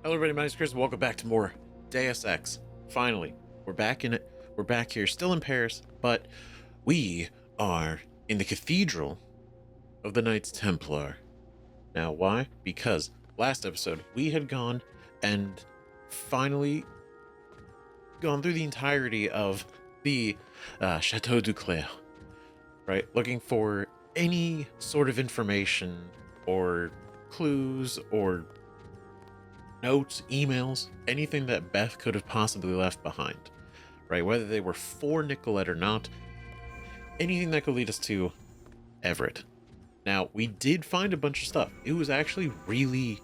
Hello, everybody. My name is Chris. Welcome back to more Deus Ex. Finally, we're back in it. We're back here, still in Paris, but we are in the Cathedral of the Knights Templar. Now, why? Because last episode we had gone and finally gone through the entirety of the Chateau du Clair, right? Looking for any sort of information or clues or notes, emails, anything that Beth could have possibly left behind, right? Whether they were for Nicolette or not, anything that could lead us to Everett. Now, we did find a bunch of stuff. It was actually really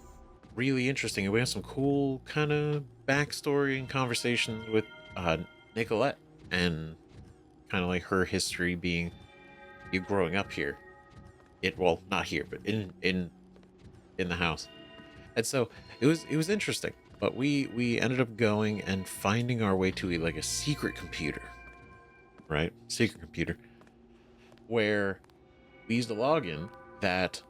interesting. And we had some cool kind of backstory and conversations with Nicolette and kind of like her history being you growing up here. Well, not here, but in the house. And so it was interesting, but we ended up going and finding our way to a secret computer, right? Secret computer where we used a login that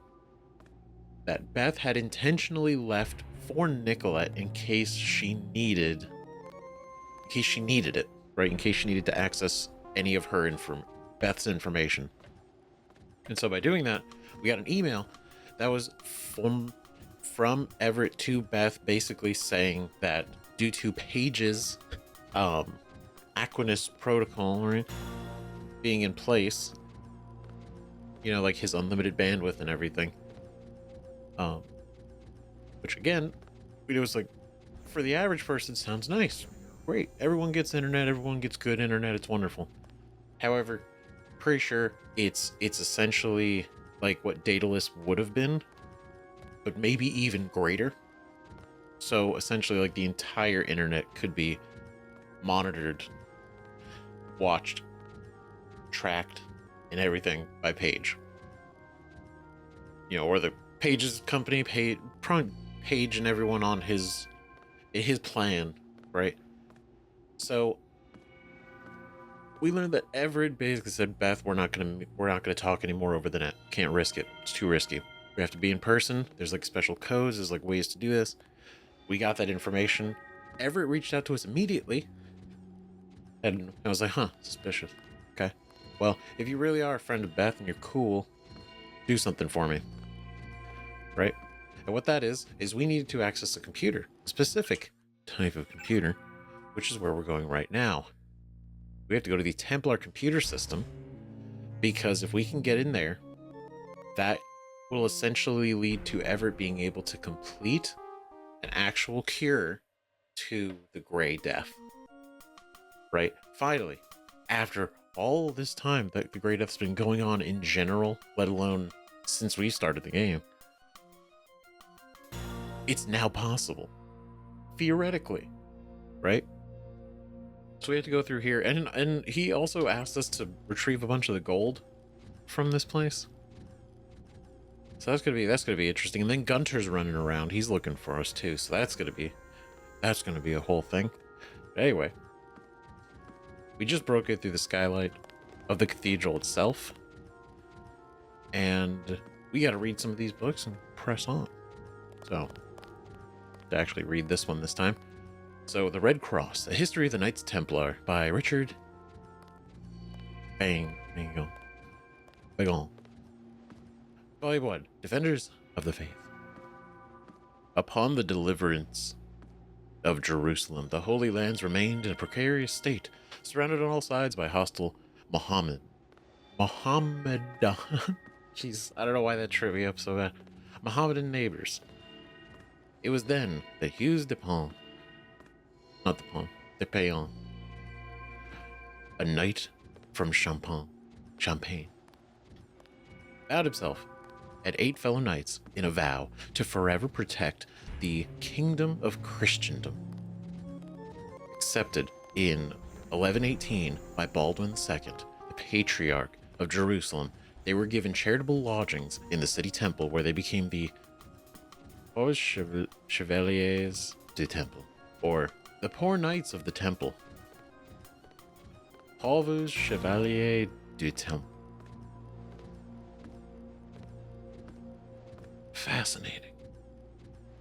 Beth had intentionally left for Nicolette in case she needed it, right? In case she needed to access any of her Beth's information. And so by doing that, we got an email that was from Everett to Beth, basically saying that due to Paige's Aquinas protocol, right, being in place, you know, like his unlimited bandwidth and everything, which again, it was like, for the average person, sounds nice, great, everyone gets internet, everyone gets good internet, it's wonderful. However, pretty sure it's essentially like what Daedalus would have been, but maybe even greater. So essentially, like, the entire internet could be monitored, watched, tracked, and everything by Paige. You know, or the Paige's company, Paige and everyone on his plan, right? So we learned that Everett basically said, Beth, we're not gonna talk anymore over the net. Can't risk it. It's too risky. We have to be in person. There's like special codes. There's like ways to do this. We got that information. Everett reached out to us immediately. And I was like, huh, suspicious. Okay. Well, if you really are a friend of Beth and you're cool, do something for me. Right? And what that is we needed to access a computer, a specific type of computer, which is where we're going right now. We have to go to the Templar computer system, because if we can get in there, that will essentially lead to Everett being able to complete an actual cure to the Gray Death. Right? Finally, after all this time that the Gray Death's been going on in general, let alone since we started the game, it's now possible. Theoretically. Right? So we have to go through here, and he also asked us to retrieve a bunch of the gold from this place. So that's gonna be interesting. And then Gunter's running around. He's looking for us too. So that's gonna be a whole thing. But anyway, we just broke it through the skylight of the cathedral itself, and we got to read some of these books and press on. So to actually read this one this time. So The Red Cross: A History of the Knights Templar by Richard Bagon. Volume 1, Defenders of the Faith. Upon the deliverance of Jerusalem, the Holy Lands remained in a precarious state, surrounded on all sides by hostile Mohammedan. Jeez, I don't know why that tripped me up so bad. Mohammedan neighbors. It was then that Hughes de Pont, not de Pont, de Payon, a knight from Champagne, vowed himself and 8 fellow knights in a vow to forever protect the kingdom of Christendom. Accepted in 1118 by Baldwin II, the Patriarch of Jerusalem, they were given charitable lodgings in the city temple, where they became the Chevaliers du Temple, or the Poor Knights of the Temple. Pauvres Chevaliers du Temple. Fascinating.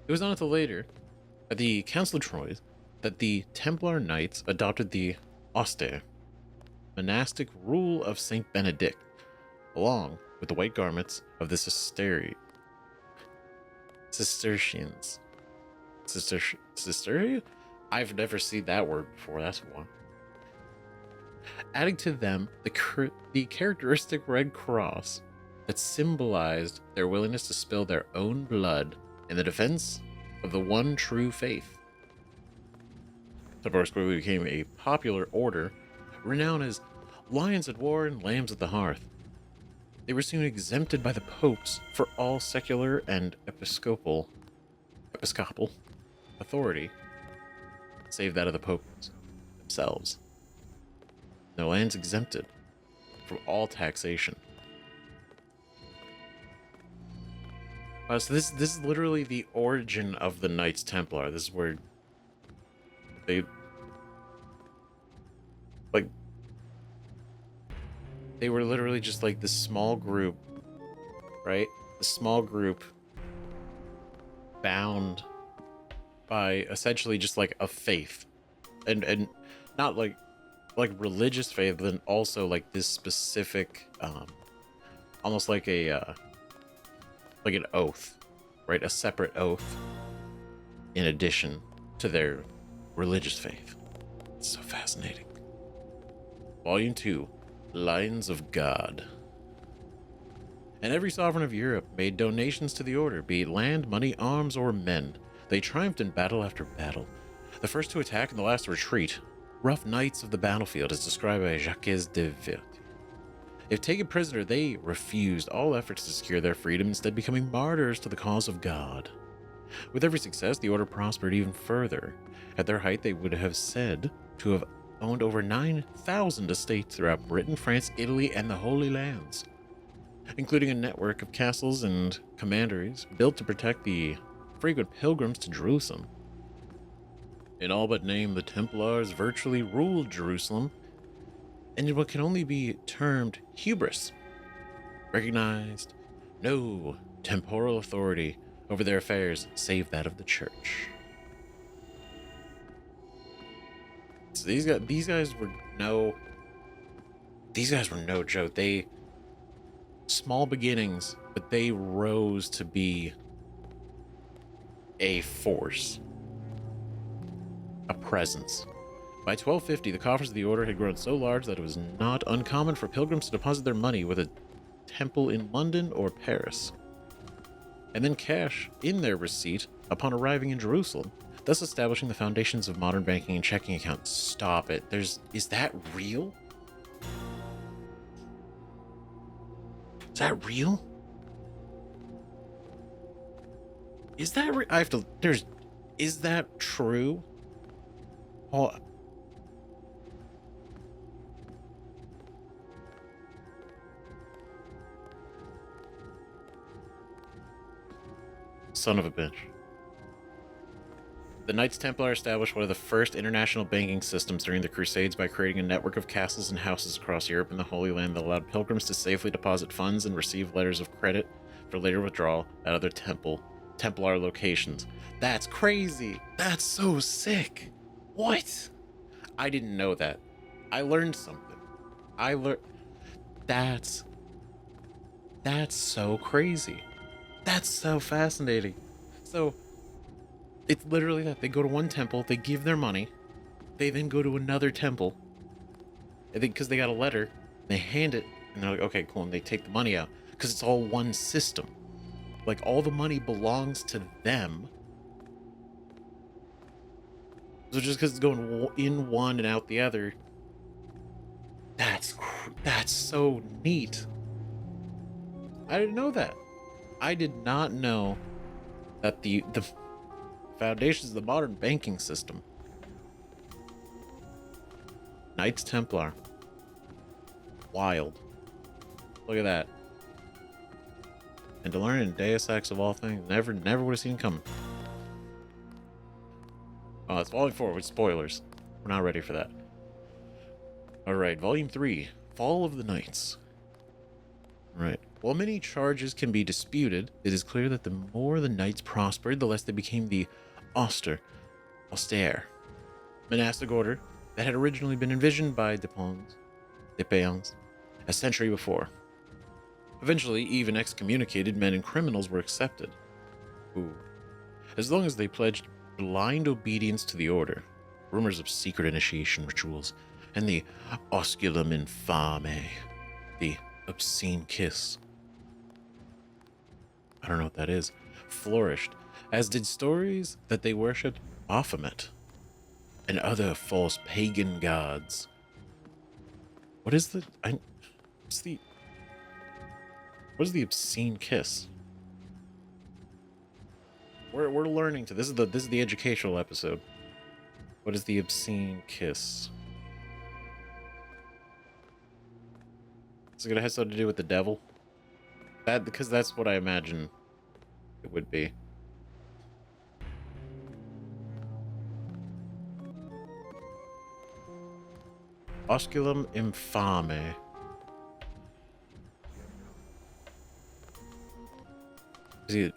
It was not until later At the Council of Troyes that the Templar Knights adopted the austere, monastic rule of Saint Benedict, along with the white garments of the Cistercians. Cister? I've never seen that word before. That's one. Adding to them the characteristic red cross that symbolized their willingness to spill their own blood in the defense of the one true faith. Templars quickly became a popular order, renowned as lions at war and lambs at the hearth. They were soon exempted by the popes for all secular and episcopal authority, save that of the popes themselves. Their lands exempted from all taxation. So this is literally the origin of the Knights Templar. This is where they were literally just like this small group, right? The small group bound by essentially just like a faith, and not like religious faith, but then also like this specific, almost like a like an oath, right? A separate oath in addition to their religious faith. It's so fascinating. Volume 2, Lions of God. And every sovereign of Europe made donations to the order, be it land, money, arms, or men. They triumphed in battle after battle, the first to attack and the last to retreat. Rough knights of the battlefield, as described by Jacques de Vert. If taken prisoner, they refused all efforts to secure their freedom, instead becoming martyrs to the cause of God. With every success, the order prospered even further. At their height, they would have said to have owned over 9,000 estates throughout Britain, France, Italy, and the Holy Lands, including a network of castles and commanderies built to protect the frequent pilgrims to Jerusalem. In all but name, the Templars virtually ruled Jerusalem, and in what can only be termed hubris, recognized no temporal authority over their affairs save that of the church. So these guys were no joke. They small beginnings, but they rose to be a force, a presence. By 1250, the coffers of the order had grown so large that it was not uncommon for pilgrims to deposit their money with a temple in London or Paris, and then cash in their receipt upon arriving in Jerusalem, thus establishing the foundations of modern banking and checking accounts. Stop it. Is that real? Is that real? Is that is that true? Oh, son of a bitch. The Knights Templar established one of the first international banking systems during the Crusades by creating a network of castles and houses across Europe and the Holy Land that allowed pilgrims to safely deposit funds and receive letters of credit for later withdrawal at other Templar locations. That's crazy. That's so sick. What? I didn't know that. I learned something. That's so crazy. That's so fascinating. So it's literally that they go to one temple, they give their money, they then go to another temple, and then because they got a letter, they hand it, and they're like, okay, cool, and they take the money out because it's all one system. Like all the money belongs to them. So just because it's going in one and out the other, that's so neat. I didn't know that. I did not know that the foundations of the modern banking system. Knights Templar. Wild. Look at that. And to learn in Deus Ex of all things, never would have seen coming. Oh, it's Volume 4 with spoilers. We're not ready for that. Alright, Volume 3, Fall of the Knights. Right. While many charges can be disputed, it is clear that the more the knights prospered, the less they became the austere, austere monastic order that had originally been envisioned by Depéens a century before. Eventually, even excommunicated men and criminals were accepted. Ooh. As long as they pledged blind obedience to the order. Rumors of secret initiation rituals and the osculum infame, the obscene kiss, I don't know what that is, flourished, as did stories that they worshipped Baphomet and other false pagan gods. What is the what is the obscene kiss? We're learning to this is the educational episode. What is the obscene kiss? Is it gonna have something to do with the devil? Because that's what I imagine it would be. Osculum infame. Is he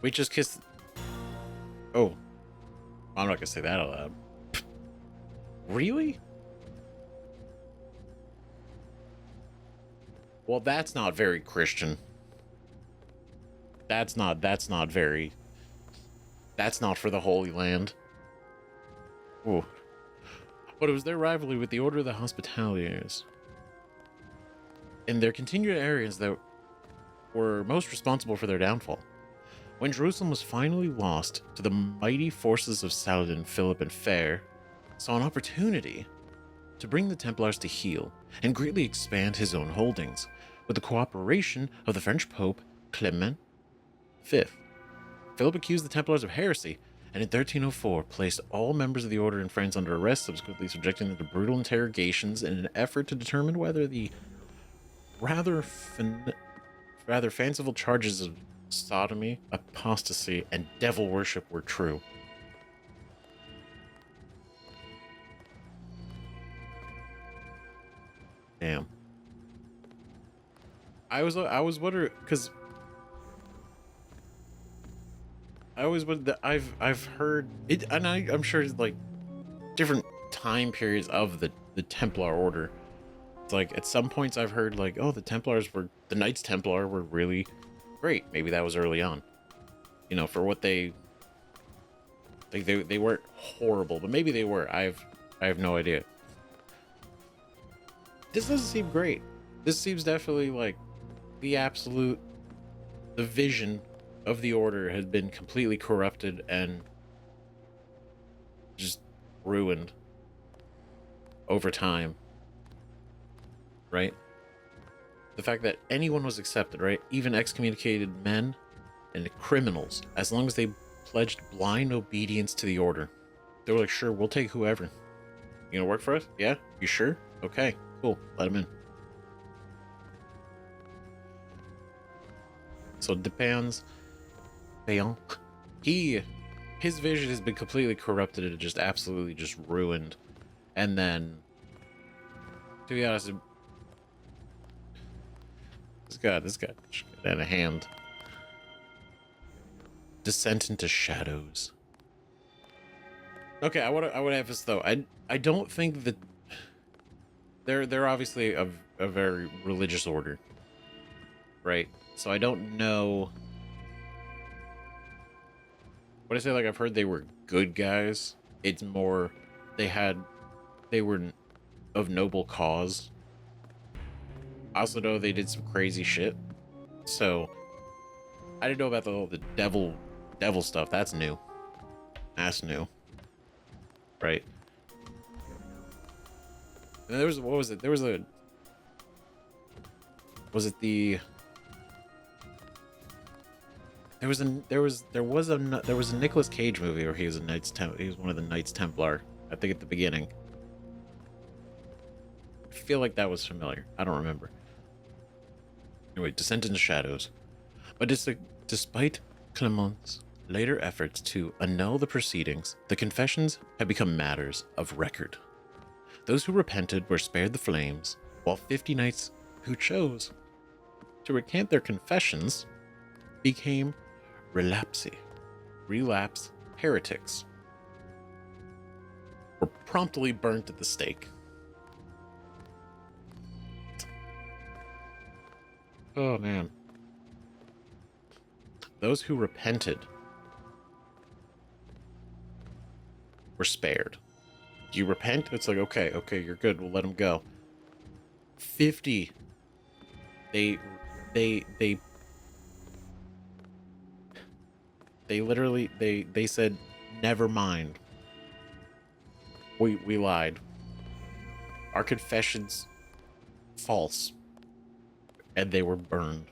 we just kissed. Oh, I'm not gonna say that out loud. Really? Well, that's not very Christian. That's not very. That's not for the Holy Land. Ooh. But it was their rivalry with the Order of the Hospitaliers and their continued areas that were most responsible for their downfall. When Jerusalem was finally lost to the mighty forces of Saladin, Philip, and Fair, saw an opportunity to bring the Templars to heel and greatly expand his own holdings, with the cooperation of the French Pope Clement V. Philip accused the Templars of heresy, and in 1304 placed all members of the order in France under arrest, subsequently subjecting them to brutal interrogations in an effort to determine whether the rather fanciful charges of sodomy, apostasy, and devil worship were true. Damn. I was wondering, because I always wondered that I've heard it, and I'm sure it's like different time periods of the Templar order. It's like at some points I've heard like, oh, the Knights Templar were really great. Maybe that was early on, you know, for what they weren't horrible, but maybe they were. I have no idea. This doesn't seem great. This seems definitely like the vision of the order has been completely corrupted and just ruined over time, right? The fact that anyone was accepted, right? Even excommunicated men and criminals, as long as they pledged blind obedience to the order. They were like, sure, we'll take whoever. You gonna work for us? Yeah? You sure? Okay, cool. Let him in. So Depéens, his vision has been completely corrupted and just absolutely just ruined. And then, to be honest, this guy had a hand. Descent into shadows. Okay, I want to have this though. I don't think that they're obviously a very religious order, right? So I don't know. When I say like I've heard they were good guys, it's more they were of noble cause. I also know they did some crazy shit. So I didn't know about the devil stuff. That's new. That's new. Right. And there was, what was it? There was a, was it the, there was a Nicolas Cage movie where he was he was one of the Knights Templar, I think at the beginning. I feel like that was familiar. I don't remember. Anyway, Descent into Shadows. But despite Clement's later efforts to annul the proceedings, the confessions had become matters of record. Those who repented were spared the flames, while 50 knights who chose to recant their confessions became relapse heretics, were promptly burnt at the stake. Oh man. Those who repented were spared. You repent, it's like, okay, you're good, we'll let them go. 50. They literally, they said, never mind. We lied. Our confession's false. And they were burned.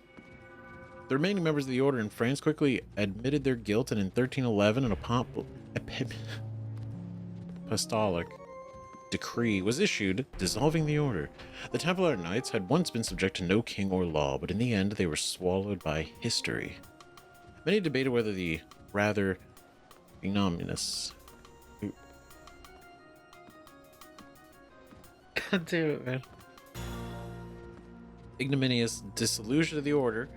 The remaining members of the order in France quickly admitted their guilt, and in 1311 an apostolic decree was issued dissolving the order. The Templar Knights had once been subject to no king or law, but in the end they were swallowed by history. Many debated whether the rather ignominious God damn it, man. Ignominious dissolution of the order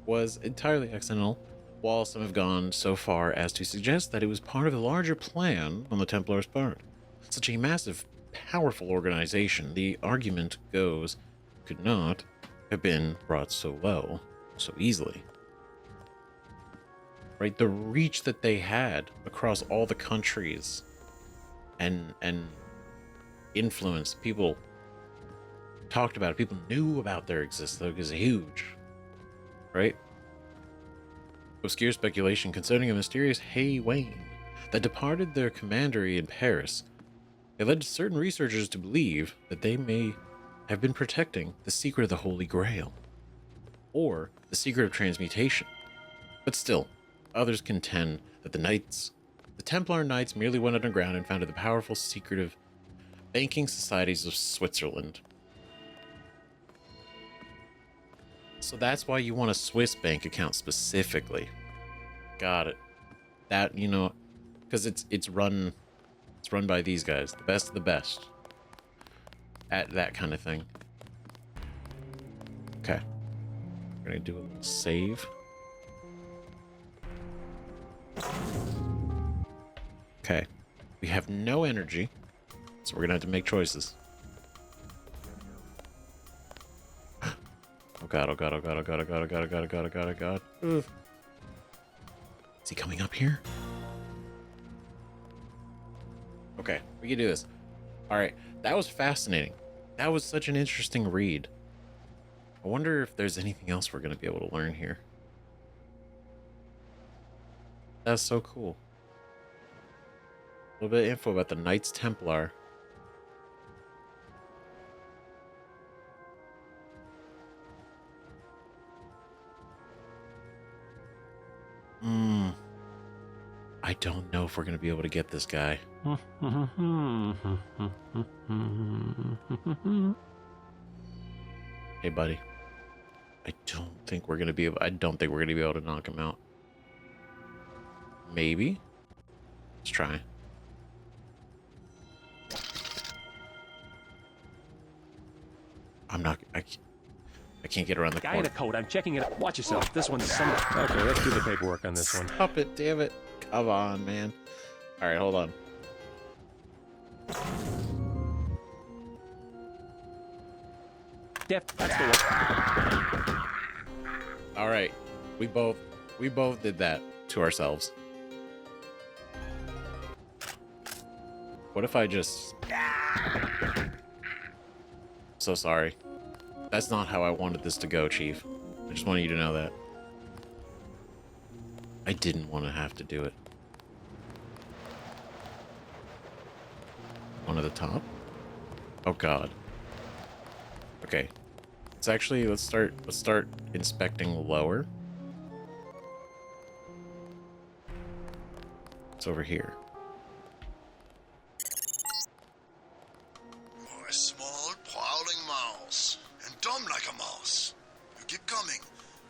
was entirely accidental, while some have gone so far as to suggest that it was part of a larger plan on the Templars' part. Such a massive, powerful organization, the argument goes, could not have been brought so low, so easily. Right? The reach that they had across all the countries and influence, people talked about it, people knew about their existence, it was huge. Right? Obscure speculation concerning a mysterious Hay Wayne that departed their commandery in Paris. It led certain researchers to believe that they may have been protecting the secret of the Holy Grail, or the secret of transmutation. But still, others contend that the Templar Knights merely went underground and founded the powerful secretive banking societies of Switzerland. So that's why you want a Swiss bank account specifically. Got it. That, you know, because it's run by these guys, the best of the best at that kind of thing. Okay. We're gonna do a little save. Okay. We have no energy, so we're gonna have to make choices. Oh god, oh god, oh god, oh god, oh god, oh god, oh god, oh god, oh god, oh god. Ugh. Is he coming up here? Okay, we can do this. Alright, that was fascinating. That was such an interesting read. I wonder if there's anything else we're going to be able to learn here. That's so cool. A little bit of info about the Knights Templar. I don't know if we're going to be able to get this guy. Hey, buddy. I don't think we're going to be able to knock him out. Maybe. Let's try. I can't get around the corner. Guy in a coat. I'm checking it out. Watch yourself. This one's some. Okay, let's do the paperwork on this one. Stop it, damn it. Come on, man. All right, hold on. Def, that's the one. All right, we both did that to ourselves. What if I just? So sorry. That's not how I wanted this to go, Chief. I just wanted you to know that. I didn't want to have to do it. One at the top? Oh god. Okay. Let's start inspecting lower. It's over here. You're a small, prowling mouse, and dumb like a mouse. You keep coming,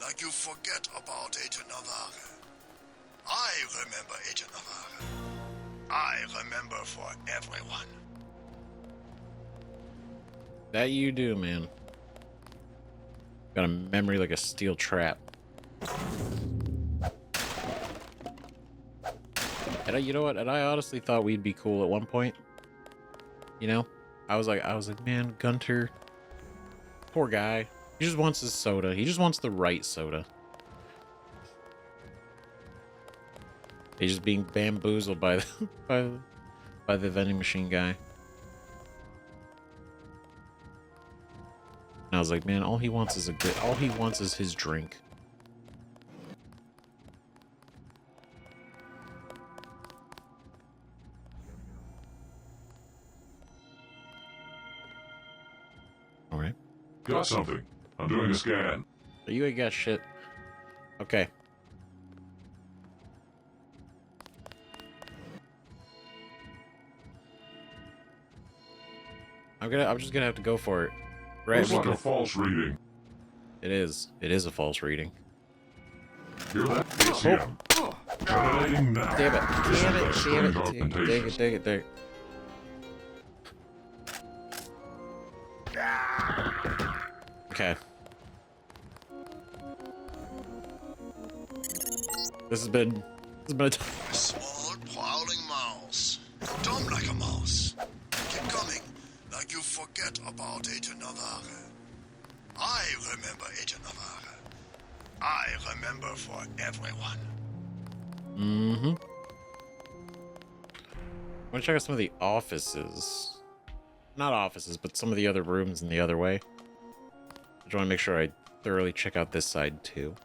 like you forget about Agent Navarre. I remember Agent Navarre. I remember for everyone. That you do, man. Got a memory like a steel trap. And you know what? And I honestly thought we'd be cool at one point. You know? I was like, man, Gunter, poor guy. He just wants his soda. He just wants the right soda. He's just being bamboozled by the by the vending machine guy. And I was like, man, all he wants is his drink. All right. Got something. I'm doing a scan. You ain't got shit. Okay. I'm just gonna have to go for it. Right? Looks like a false reading. It is. It is a false reading. Hear that? ACM. Terminating now. Damn it. This Damn is it. that string Dang augmentation. it. Dang it. Dang it. Okay. This has been a Small, prowling mouse. Dumb like a mouse. Keep coming, like you forget about Agent Navarre. I remember Agent Navarre. I remember for everyone. Mm-hmm. I want to check out some of the offices. Not offices, but some of the other rooms in the other way. I just want to make sure I thoroughly check out this side too.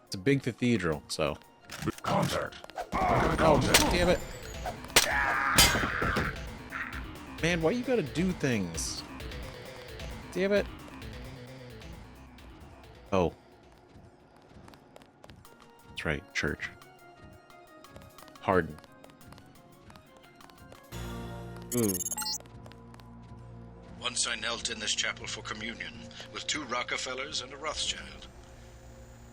It's a big cathedral, so. Contact. Oh, damn it. Man, why you gotta do things? Damn it. Oh. That's right, church. Harden. Ooh. Once I knelt in this chapel for communion with 2 Rockefellers and a Rothschild.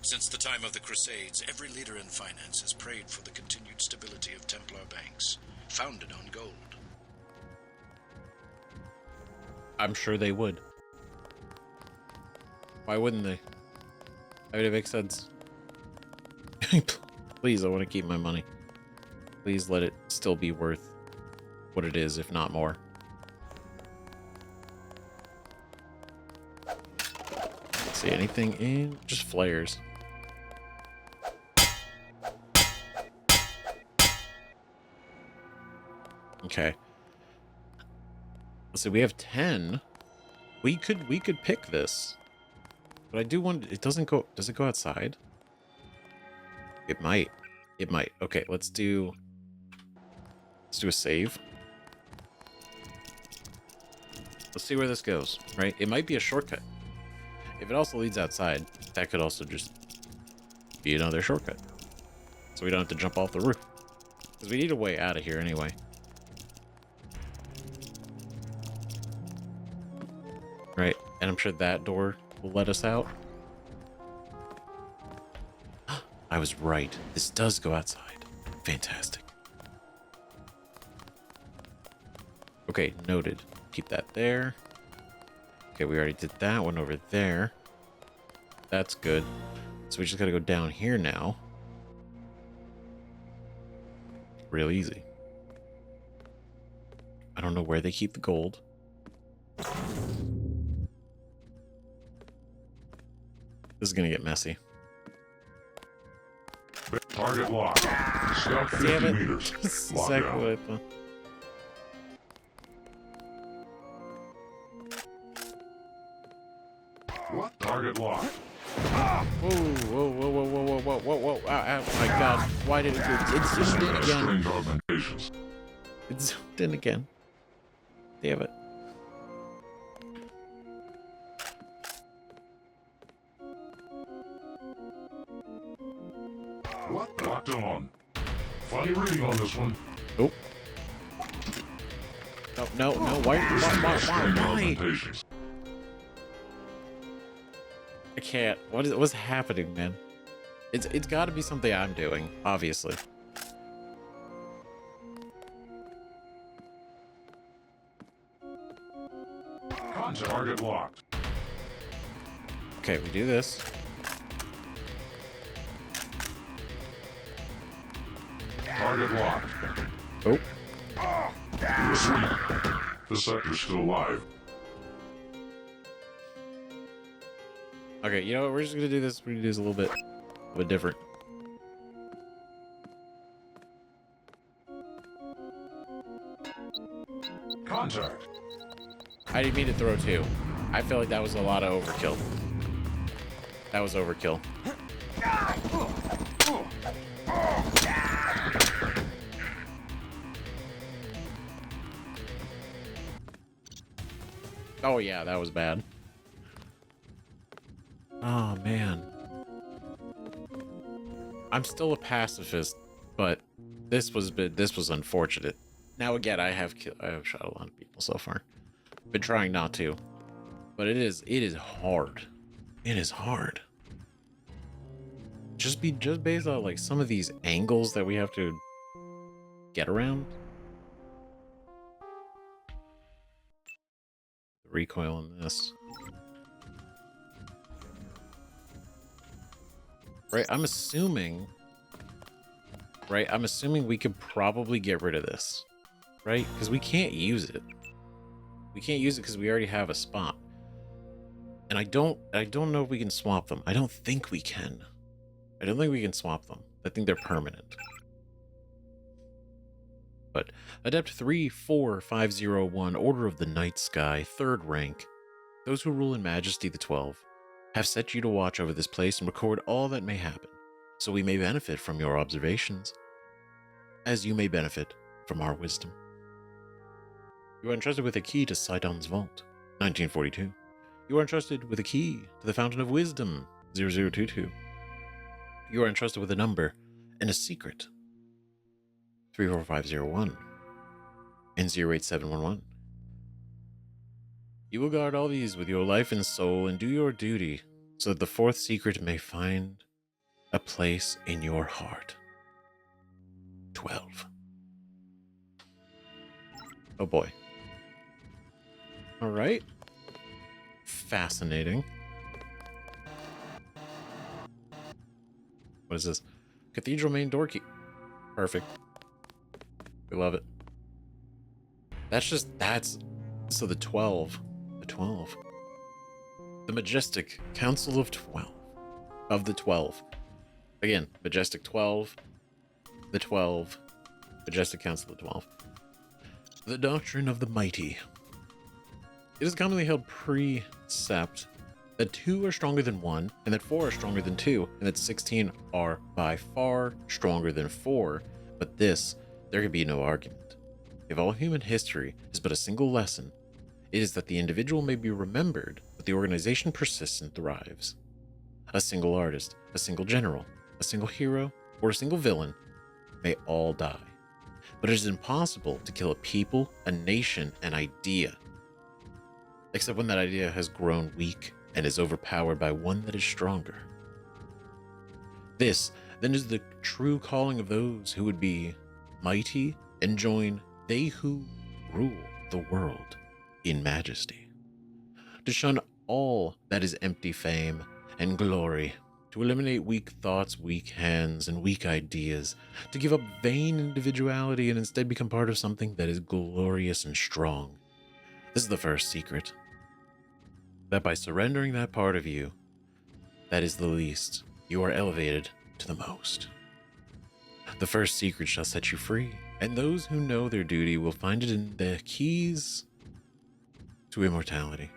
Since the time of the Crusades, every leader in finance has prayed for the continued stability of Templar banks, founded on gold. I'm sure they would. Why wouldn't they? I mean, it makes sense. Please, I want to keep my money. Please let it still be worth what it is, if not more. See anything in? Just flares. Okay. Let's see, we have 10. We could pick this. But I do want it doesn't go does it go outside? It might. It might. Okay, let's do a save. Let's see where this goes, right? It might be a shortcut. If it also leads outside, that could also just be another shortcut. So we don't have to jump off the roof. Because we need a way out of here anyway. Right, and I'm sure that door will let us out. I was right. This does go outside. Fantastic. Okay, noted. Keep that there. Okay, we already did that one over there. That's good. So we just gotta go down here now. Real easy. I don't know where they keep the gold. This is gonna get messy. Target locked. Scout 50 Damn it. meters. This is Locked exactly down. what I thought. What? Target locked. Whoa, whoa, whoa, whoa, whoa, whoa, whoa, whoa, oh my god. Why did it do it? It zoomed in again. String augmentations. It zoomed in again. Damn it. What? Locked on. Funny reading on this one. Nope. No. String Why? augmentations. I can't. What's happening, man? It's got to be something I'm doing, obviously. Target locked. Okay, we do this. Target locked. Oh. Sweet. The sector's still alive. Okay, you know what? We're just gonna do this. We're gonna do this a little bit different. Contact. I didn't mean to throw two. I feel like that was a lot of overkill. That was overkill. Oh yeah, that was bad. Oh man. I'm still a pacifist, but this was unfortunate. Now again, I have shot a lot of people so far. Been trying not to, but it is hard. It is hard. Just based on like some of these angles that we have to get around. The recoil on this. Right, I'm assuming we could probably get rid of this. Right? Because we can't use it. We can't use it because we already have a spot. And I don't know if we can swap them. I don't think we can. I don't think we can swap them. I think they're permanent. But Adept 34501, Order of the Night Sky, 3rd rank. Those who rule in Majesty the 12 have set you to watch over this place and record all that may happen, so we may benefit from your observations, as you may benefit from our wisdom. You are entrusted with a key to Sidon's Vault, 1942. You are entrusted with a key to the Fountain of Wisdom, 0022. You are entrusted with a number and a secret, 34501 and 08711. You will guard all these with your life and soul and do your duty so that the 4th secret may find a place in your heart. 12. Oh boy. All right. Fascinating. What is this? Cathedral main door key. Perfect. We love it. So the 12. The 12. The Majestic Council of 12. Of the 12. Again, Majestic 12. The 12. Majestic Council of 12. The Doctrine of the Mighty. It is commonly held precept that 2 are stronger than 1, and that 4 are stronger than 2, and that 16 are by far stronger than 4, but this, there can be no argument. If all human history is but a single lesson, it is that the individual may be remembered, but the organization persists and thrives. A single artist, a single general, a single hero, or a single villain may all die. But it is impossible to kill a people, a nation, an idea, except when that idea has grown weak and is overpowered by one that is stronger. This, then, is the true calling of those who would be mighty and join they who rule the world in majesty. To shun all that is empty fame and glory, to eliminate weak thoughts, weak hands, and weak ideas, to give up vain individuality and instead become part of something that is glorious and strong. This is the first secret. That by surrendering that part of you, that is the least, you are elevated to the most. The first secret shall set you free, and those who know their duty will find it in the keys to immortality.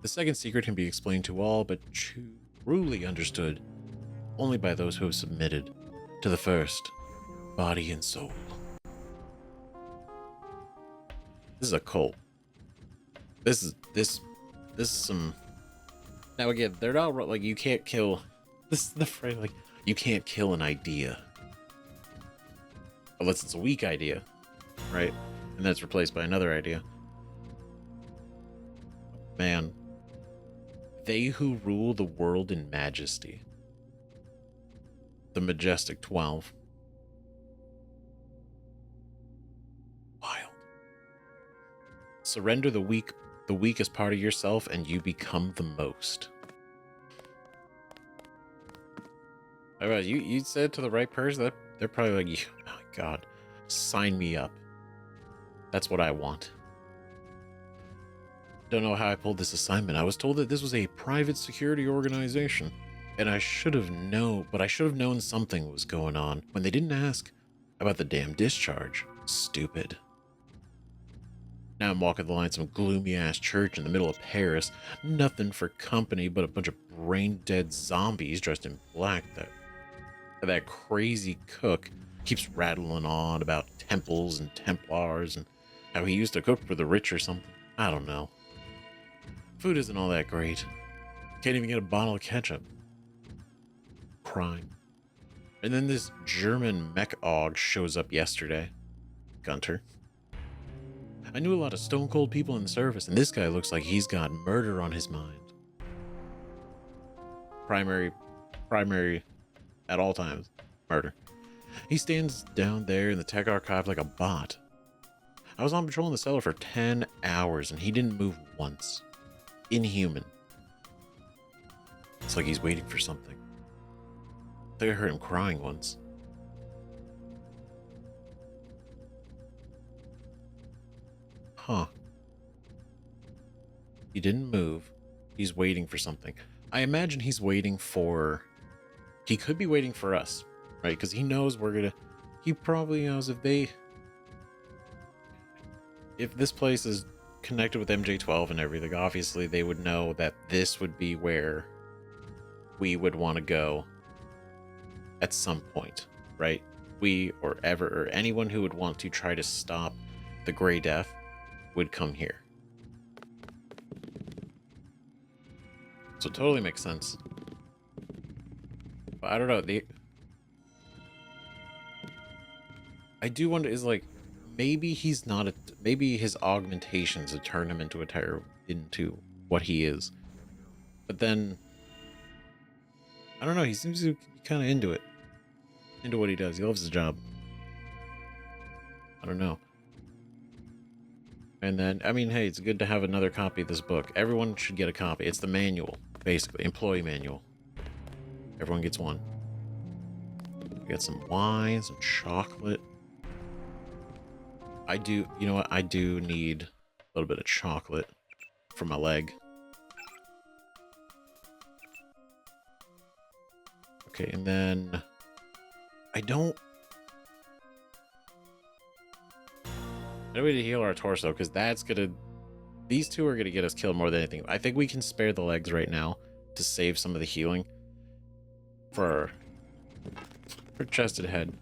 The second secret can be explained to all, but truly understood only by those who have submitted to the first, body and soul. This is a cult. This is some. Now again, they're not like you can't kill. This is the phrase, like you can't kill an idea unless it's a weak idea, right? And that's replaced by another idea. Man, they who rule the world in majesty. The Majestic 12. Wild. Surrender the weak the weakest part of yourself and you become the most. All right, you said to the right person. That they're probably like, oh my God, sign me up. That's what I want. Don't know how I pulled this assignment. I was told that this was a private security organization, and I should have known, but I should have known something was going on when they didn't ask about the damn discharge. Stupid. Now I'm walking the line of some gloomy-ass church in the middle of Paris. Nothing for company but a bunch of brain-dead zombies dressed in black. That crazy cook keeps rattling on about temples and Templars and how he used to cook for the rich or something. I don't know. Food isn't all that great. Can't even get a bottle of ketchup. Crime. And then this German mech og shows up yesterday. Gunter. I knew a lot of stone cold people in the service, and this guy looks like he's got murder on his mind. Primary at all times. Murder. He stands down there in the tech archive like a bot. I was on patrol in the cellar for 10 hours, and he didn't move once. Inhuman. It's like he's waiting for something. I think I heard him crying once. Huh. He didn't move. He's waiting for something. I imagine he's waiting for... He could be waiting for us, right? Because he knows we're gonna... He probably knows if this place is connected with MJ12 and everything, obviously they would know that this would be where we would want to go at some point, right? We or anyone who would want to try to stop the Grey Death would come here. So it totally makes sense. But I don't know, I do wonder, is like, maybe he's not maybe his augmentations have turned him into into what he is. But then I don't know, he seems to be kind of into it. Into what he does. He loves his job. I don't know. And then, I mean, hey, it's good to have another copy of this book. Everyone should get a copy. It's the manual, basically. Employee manual. Everyone gets one. We got some wine, some chocolate. You know what? I do need a little bit of chocolate for my leg. Okay, and then I don't need to heal our torso, because these two are gonna get us killed more than anything. I think we can spare the legs right now to save some of the healing for chested head.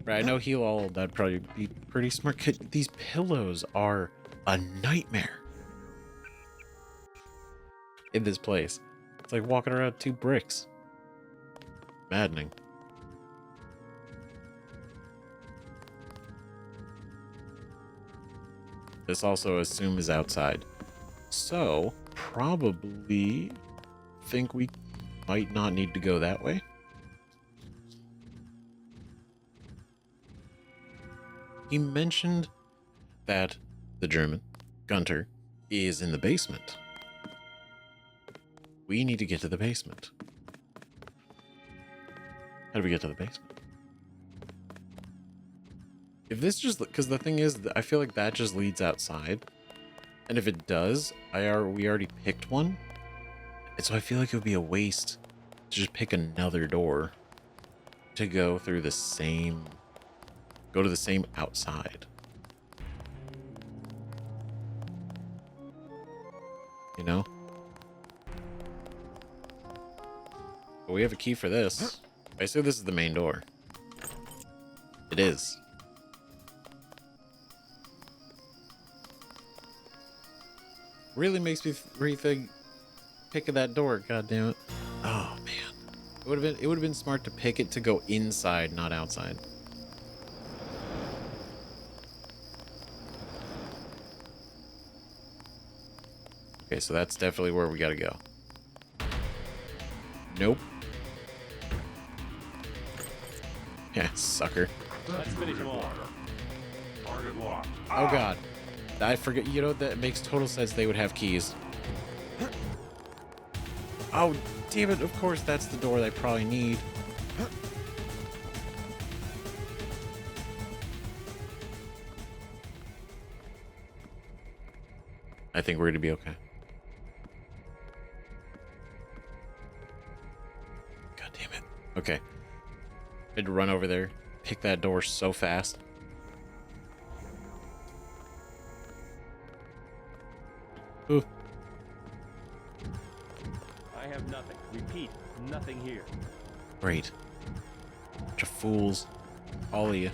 Right, I know heal all, that'd probably be pretty smart. These pillows are a nightmare in this place. It's like walking around 2 bricks. Maddening. This also assume is outside. So, probably think we might not need to go that way. He mentioned that the German, Gunter, is in the basement. We need to get to the basement. How do we get to the basement? If this just... Because the thing is, I feel like that just leads outside. And if it does, we already picked one. And so I feel like it would be a waste to just pick another door to go through the same... Go to the same outside. You know? But we have a key for this. I assume this is the main door. It is. Really makes me rethink picking that door, goddammit. Oh man. It would have been smart to pick it to go inside, not outside. Okay, so that's definitely where we gotta go. Nope. Yeah, sucker. Let's finish him off. Target locked. Oh god. I forget, you know, that makes total sense they would have keys. Oh, damn it, of course that's the door they probably need. I think we're gonna be okay. God damn it. Okay. I had to run over there, pick that door so fast. Ooh. I have nothing. Repeat, nothing here. Great. Bunch of fools. All of you.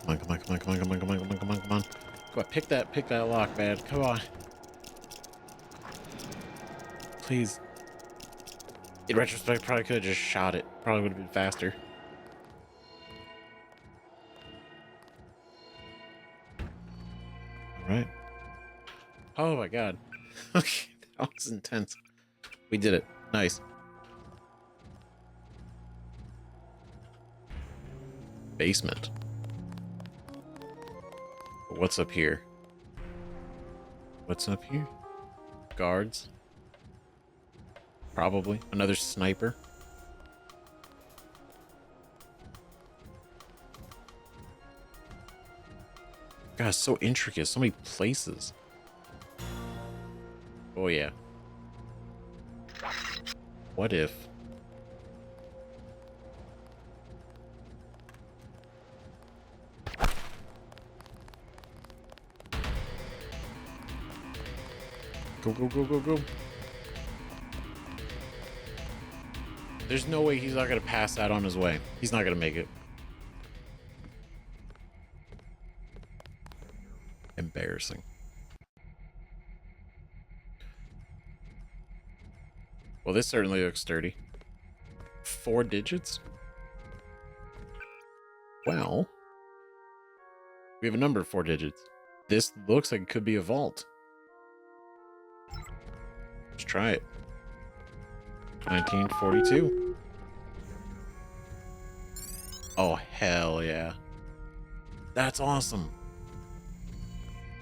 Come on, come on, come on, come on, come on, come on, come on, come on, come on. Come on, pick that lock, man. Come on. Please. In retrospect, probably could have just shot it. Probably would have been faster. Alright. Oh my god. Okay, that was intense. We did it. Nice. Basement. What's up here? What's up here? Guards. Probably. Another sniper. God, it's so intricate. So many places. Oh, yeah. What if... Go, go, go, go, go. There's no way he's not going to pass that on his way. He's not going to make it. Embarrassing. Well, this certainly looks sturdy. 4 digits? Well, we have a number of 4 digits. This looks like it could be a vault. Let's try it. 1942. Oh, hell yeah. That's awesome.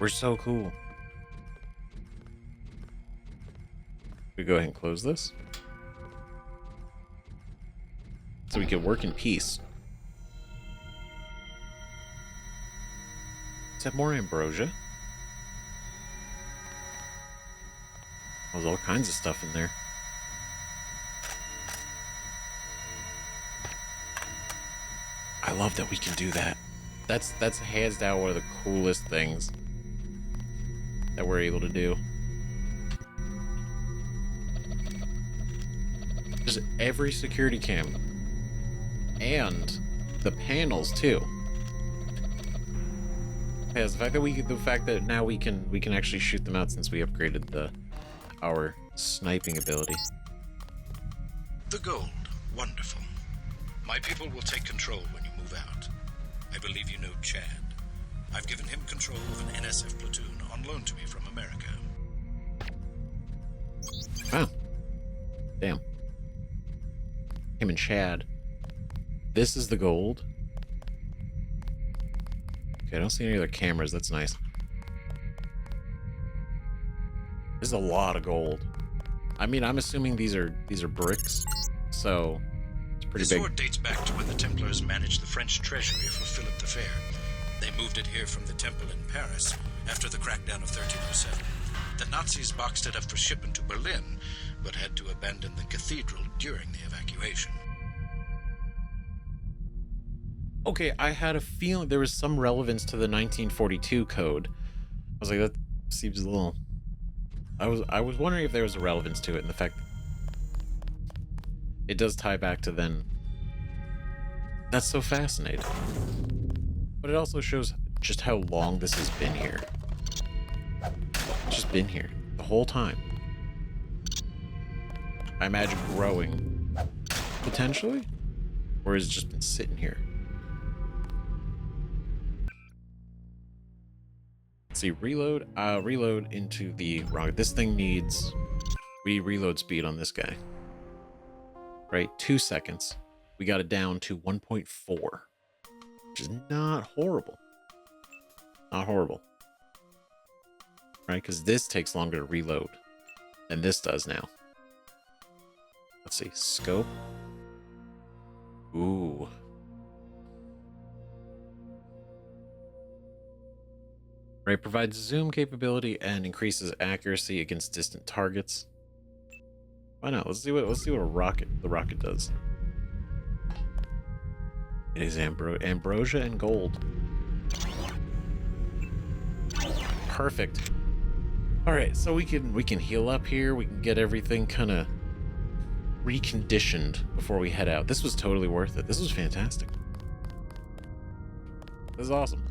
We're so cool. We go ahead and close this. So we can work in peace. Let's have more ambrosia. There's all kinds of stuff in there. I love that we can do that. That's hands down one of the coolest things that we're able to do. Just every security cam and the panels too. Yes, the fact that now we can actually shoot them out since we upgraded our sniping ability. The gold. Wonderful. My people will take control when you move out. I believe you know Chad. I've given him control of an NSF platoon on loan to me from America. Wow. Damn. Him and Chad. This is the gold. Okay, I don't see any other cameras. That's nice. This is a lot of gold. I mean, I'm assuming these are bricks, so it's pretty This big. hoard dates back to when the Templars managed the French treasury for Philip the Fair. They moved it here from the temple in Paris after the crackdown of 1307. The Nazis boxed it up for shipment to Berlin, but had to abandon the cathedral during the evacuation. Okay, I had a feeling there was some relevance to the 1942 code. I was like, that seems a little... I was wondering if there was a relevance to it, and the fact it does tie back to then. That's so fascinating. But it also shows just how long this has been here. It's just been here the whole time. I imagine growing, potentially, or has it just been sitting here? Let's see, reload. Reload into the wrong. This thing needs reload speed on this guy. right? 2 seconds. We got it down to 1.4, which is not horrible. Not horrible. Right? Because this takes longer to reload than this does now. Let's see. Scope. Ooh. Right, provides zoom capability and increases accuracy against distant targets. Why not? Let's see what the rocket does. It is ambrosia and gold. Perfect. All right, so we can heal up here. We can get everything kind of reconditioned before we head out. This was totally worth it. This was fantastic. This is awesome.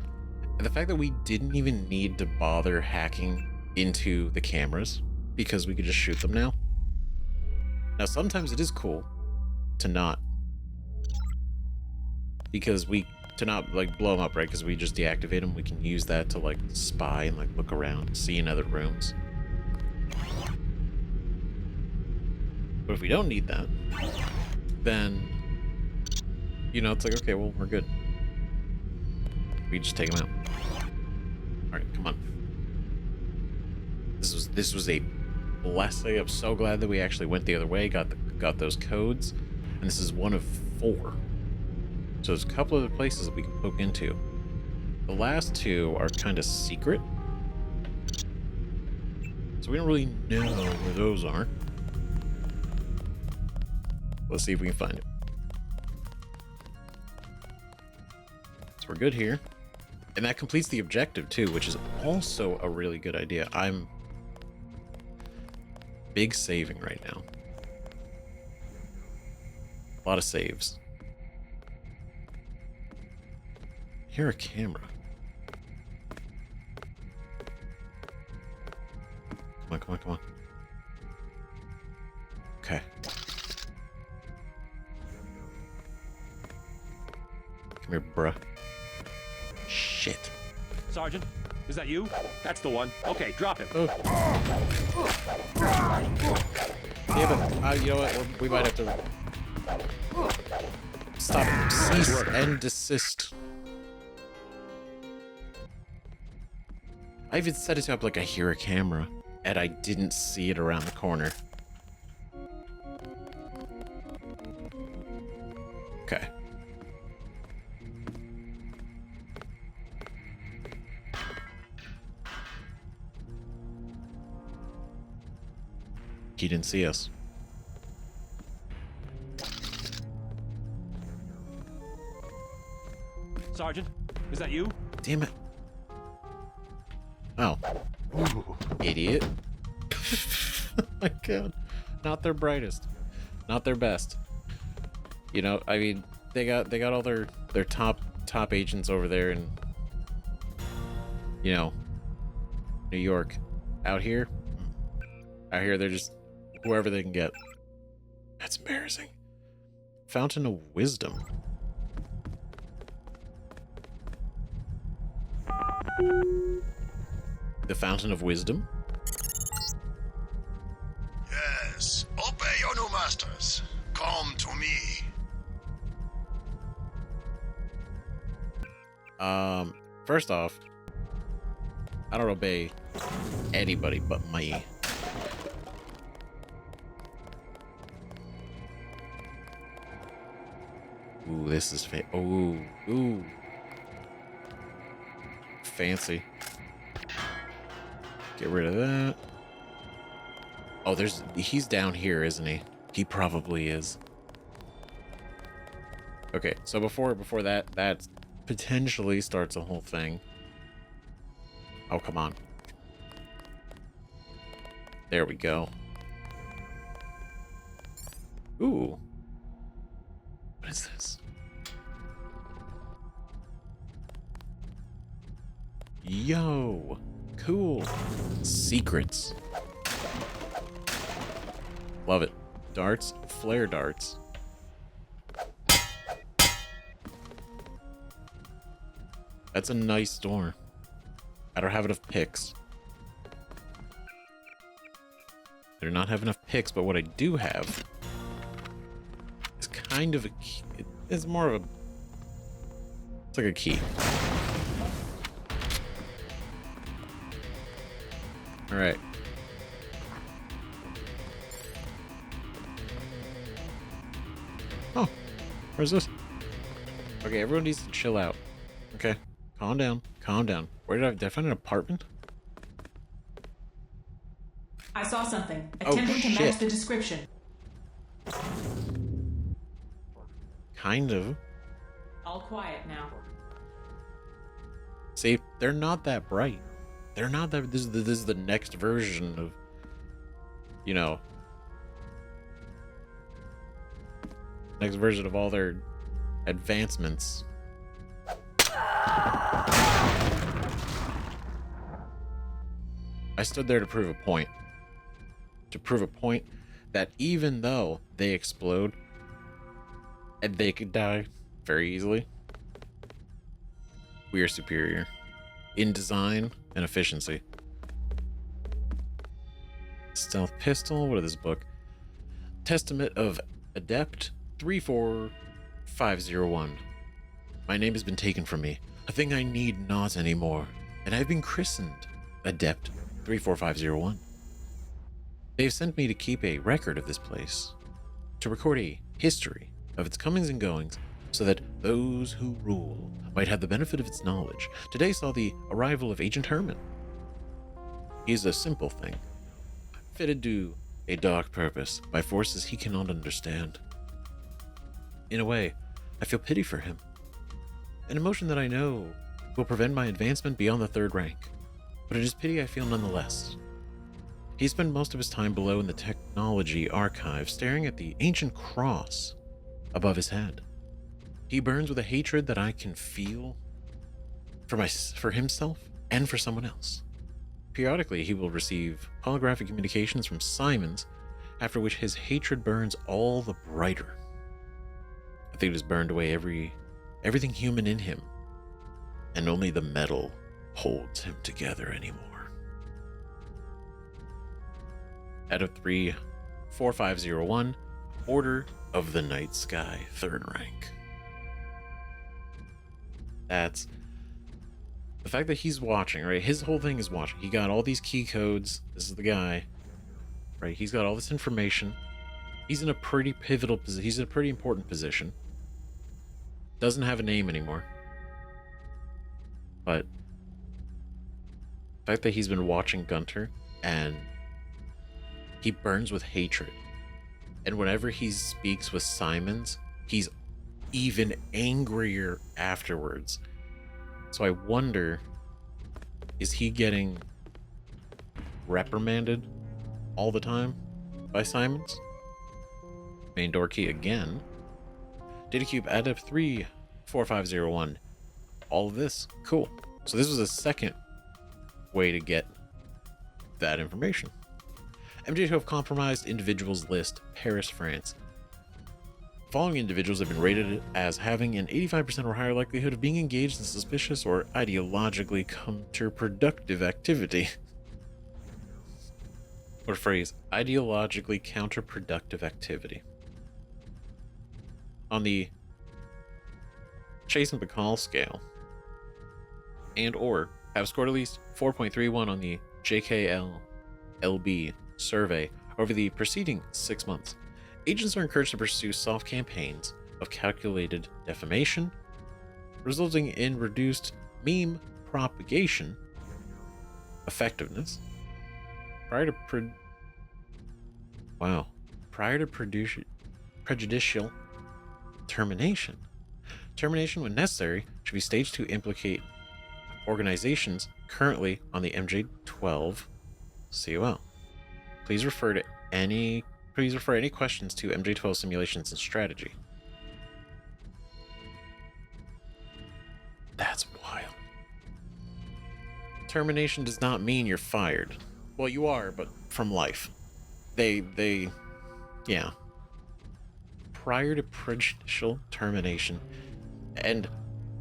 And the fact that we didn't even need to bother hacking into the cameras because we could just shoot them now. Now, sometimes it is cool to not like blow them up, right? Because we just deactivate them. We can use that to like spy and like look around, see in other rooms. But if we don't need that, then, you know, it's like, okay, well, we're good. We just take them out. All right, come on. This was a blessing. I'm so glad that we actually went the other way, got those codes, and this is one of 4. So there's a couple other places that we can poke into. The last 2 are kind of secret, so we don't really know where those are. Let's see if we can find it. So we're good here. And that completes the objective too, which is also a really good idea. I'm big saving right now. A lot of saves. Hear a camera. Come on, come on, come on. Okay. Come here, bruh. Shit. Sergeant, is that you? That's the one. Okay, drop him. Oh. Yeah, but you know what? We might have to stop. Cease and desist. I even set it up like I hear a camera, and I didn't see it around the corner. Okay. He didn't see us. Sergeant, is that you? Damn it. Oh. Ooh, idiot. Oh my god. Not their brightest. Not their best. You know, I mean, they got all their top agents over there in, you know, New York. Out here they're just whoever they can get. That's embarrassing. Fountain of Wisdom. The Fountain of Wisdom? Yes, obey your new masters. Come to me. First off, I don't obey anybody but me. Ooh, this is ooh. Fancy. Get rid of that. Oh, he's down here, isn't he? He probably is. Okay, so before that potentially starts a whole thing. Oh, come on. There we go. Ooh. What is this? Yo. Cool. Secrets. Love it. Darts. Flare darts. That's a nice door. I don't have enough picks. I do not have enough picks, but what I do have kind of a key. It's more of a... It's like a key. Alright. Oh, where's this? Okay, everyone needs to chill out. Okay, calm down, calm down. Where did I find an apartment? I saw something. Oh, Attempting to match shit. the description. Kind of. All quiet now. See, they're not that bright. They're not that... This is the next version of... You know... Next version of all their advancements. I stood there to prove a point. To prove a point that even though they explode and they could die very easily, we are superior in design and efficiency. Stealth pistol. What is this book? Testament of Adept 34501. My name has been taken from me, a thing I need not anymore, and I've been christened Adept 34501. They've sent me to keep a record of this place, to record a history of its comings and goings, so that those who rule might have the benefit of its knowledge. Today saw the arrival of Agent Herman. He is a simple thing, fitted to a dark purpose by forces he cannot understand. In a way, I feel pity for him, an emotion that I know will prevent my advancement beyond the 3rd rank, but it is pity I feel nonetheless. He spent most of his time below in the technology archive, staring at the ancient cross above his head. He burns with a hatred that I can feel for himself and for someone else. Periodically, he will receive holographic communications from Simons, after which his hatred burns all the brighter. I think it has burned away everything human in him, and only the metal holds him together anymore. Out of 34501, Order of the Night Sky, 3rd rank. That's the fact that he's watching, right? His whole thing is watching. He got all these key codes. This is the guy, right? He's got all this information. He's in a pretty pivotal position. He's in a pretty important position. Doesn't have a name anymore. But the fact that he's been watching Gunter and he burns with hatred. And whenever he speaks with Simons, he's even angrier afterwards. So I wonder, is he getting reprimanded all the time by Simons? Main door key again. Data cube Adept 34501. All of this, cool. So this was a second way to get that information. MJ12 compromised individuals list, Paris, France. The following individuals have been rated as having an 85% or higher likelihood of being engaged in suspicious or ideologically counterproductive activity. What phrase? Ideologically counterproductive activity. On the Chase and Bacall scale, and or have scored at least 4.31 on the JKL-LB survey over the preceding 6 months. Agents are encouraged to pursue soft campaigns of calculated defamation, resulting in reduced meme propagation effectiveness. Prior to prejudicial termination. Termination, when necessary, should be staged to implicate organizations currently on the MJ12 COL. Please refer any questions to MJ12 simulations and strategy. That's wild. Termination does not mean you're fired. Well, you are, but from life. Yeah. Prior to prejudicial termination, and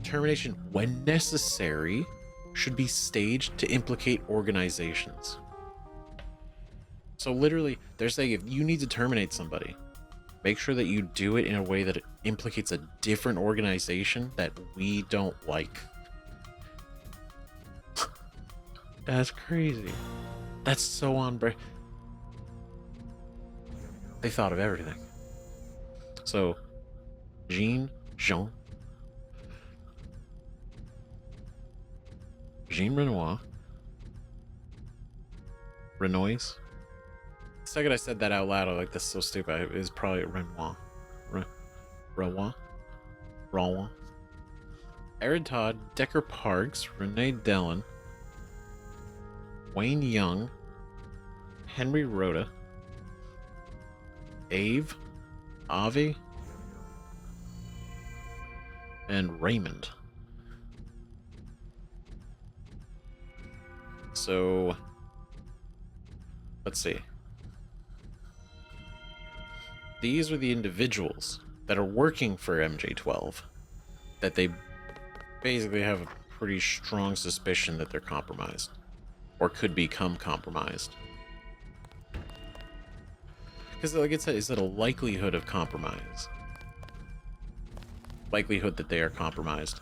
termination when necessary should be staged to implicate organizations. So literally, they're saying if you need to terminate somebody, make sure that you do it in a way that it implicates a different organization that we don't like. That's crazy. That's so on brand. They thought of everything. So, Jean Renoir. Renoise. The second I said that out loud, I like, this is so stupid. It was probably Renoir. Renoir. Aaron Todd, Decker Parks, Renee Dellin, Wayne Young, Henry Rhoda, Avi, and Raymond. So, let's see. These are the individuals that are working for MJ12 that they basically have a pretty strong suspicion that they're compromised or could become compromised. Because like it said, is it a likelihood of compromise? Likelihood that they are compromised.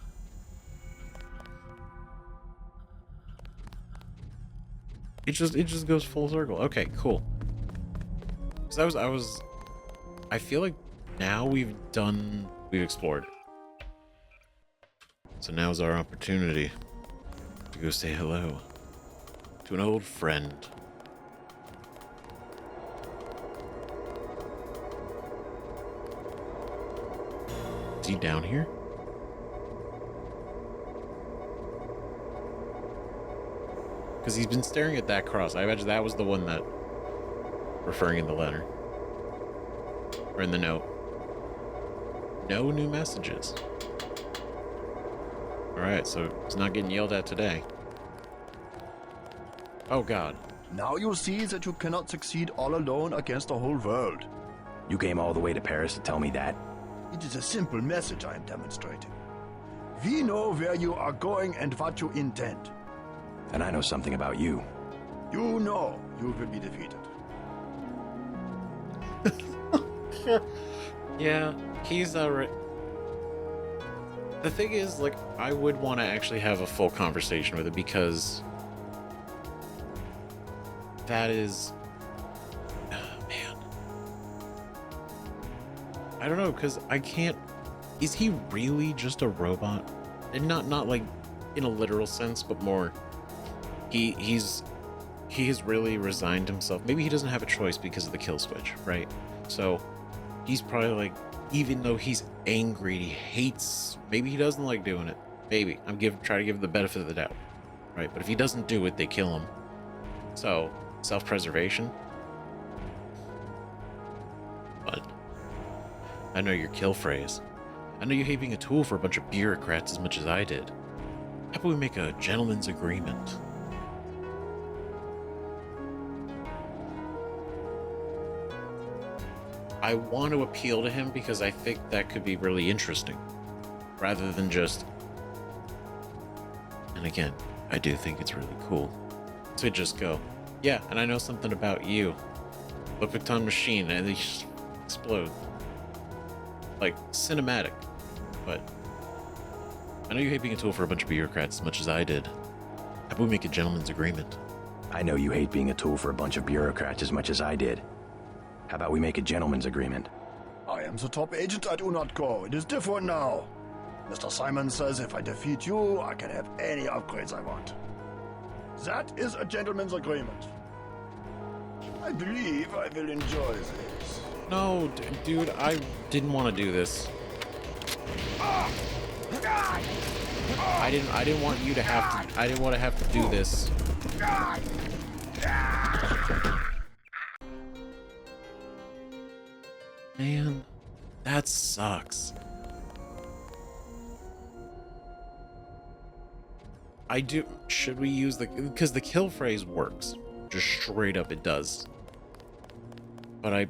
It just goes full circle. Okay, cool. Because I feel like now we've explored. So now's our opportunity to go say hello to an old friend. Is he down here? Because he's been staring at that cross. I imagine that was the one that referring in the letter. Or in the note. No new messages. Alright, so he's not getting yelled at today. Oh god. Now you see that you cannot succeed all alone against the whole world. You came all the way to Paris to tell me that? It is a simple message I am demonstrating. We know where you are going and what you intend. And I know something about you. You know you will be defeated. Yeah, he's alright. The thing is, like, I would want to actually have a full conversation with him because that is, man, I don't know, because I can't. Is he really just a robot? And not like in a literal sense, but more. He has really resigned himself. Maybe he doesn't have a choice because of the kill switch, right? So he's probably like, even though he's angry, he hates. Maybe he doesn't like doing it. Maybe try to give him the benefit of the doubt, right? But if he doesn't do it, they kill him. So self-preservation. But I know your kill phrase. I know you hate being a tool for a bunch of bureaucrats as much as I did. How about we make a gentleman's agreement? I want to appeal to him because I think that could be really interesting. Rather than just... And again, I do think it's really cool to just go, yeah, and I know something about you. The Picton machine, and they just explode. Like, cinematic. But I know you hate being a tool for a bunch of bureaucrats as much as I did. How about we make a gentleman's agreement? I know you hate being a tool for a bunch of bureaucrats as much as I did. How about we make a gentleman's agreement? I am the top agent, I do not go. It is different now. Mr. Simon says if I defeat you, I can have any upgrades I want. That is a gentleman's agreement. I believe I will enjoy this. No, dude, I didn't want to do this. I didn't want you to have to. I didn't want to have to do this. Man, that sucks. Should we use because the kill phrase works. Just straight up it does. But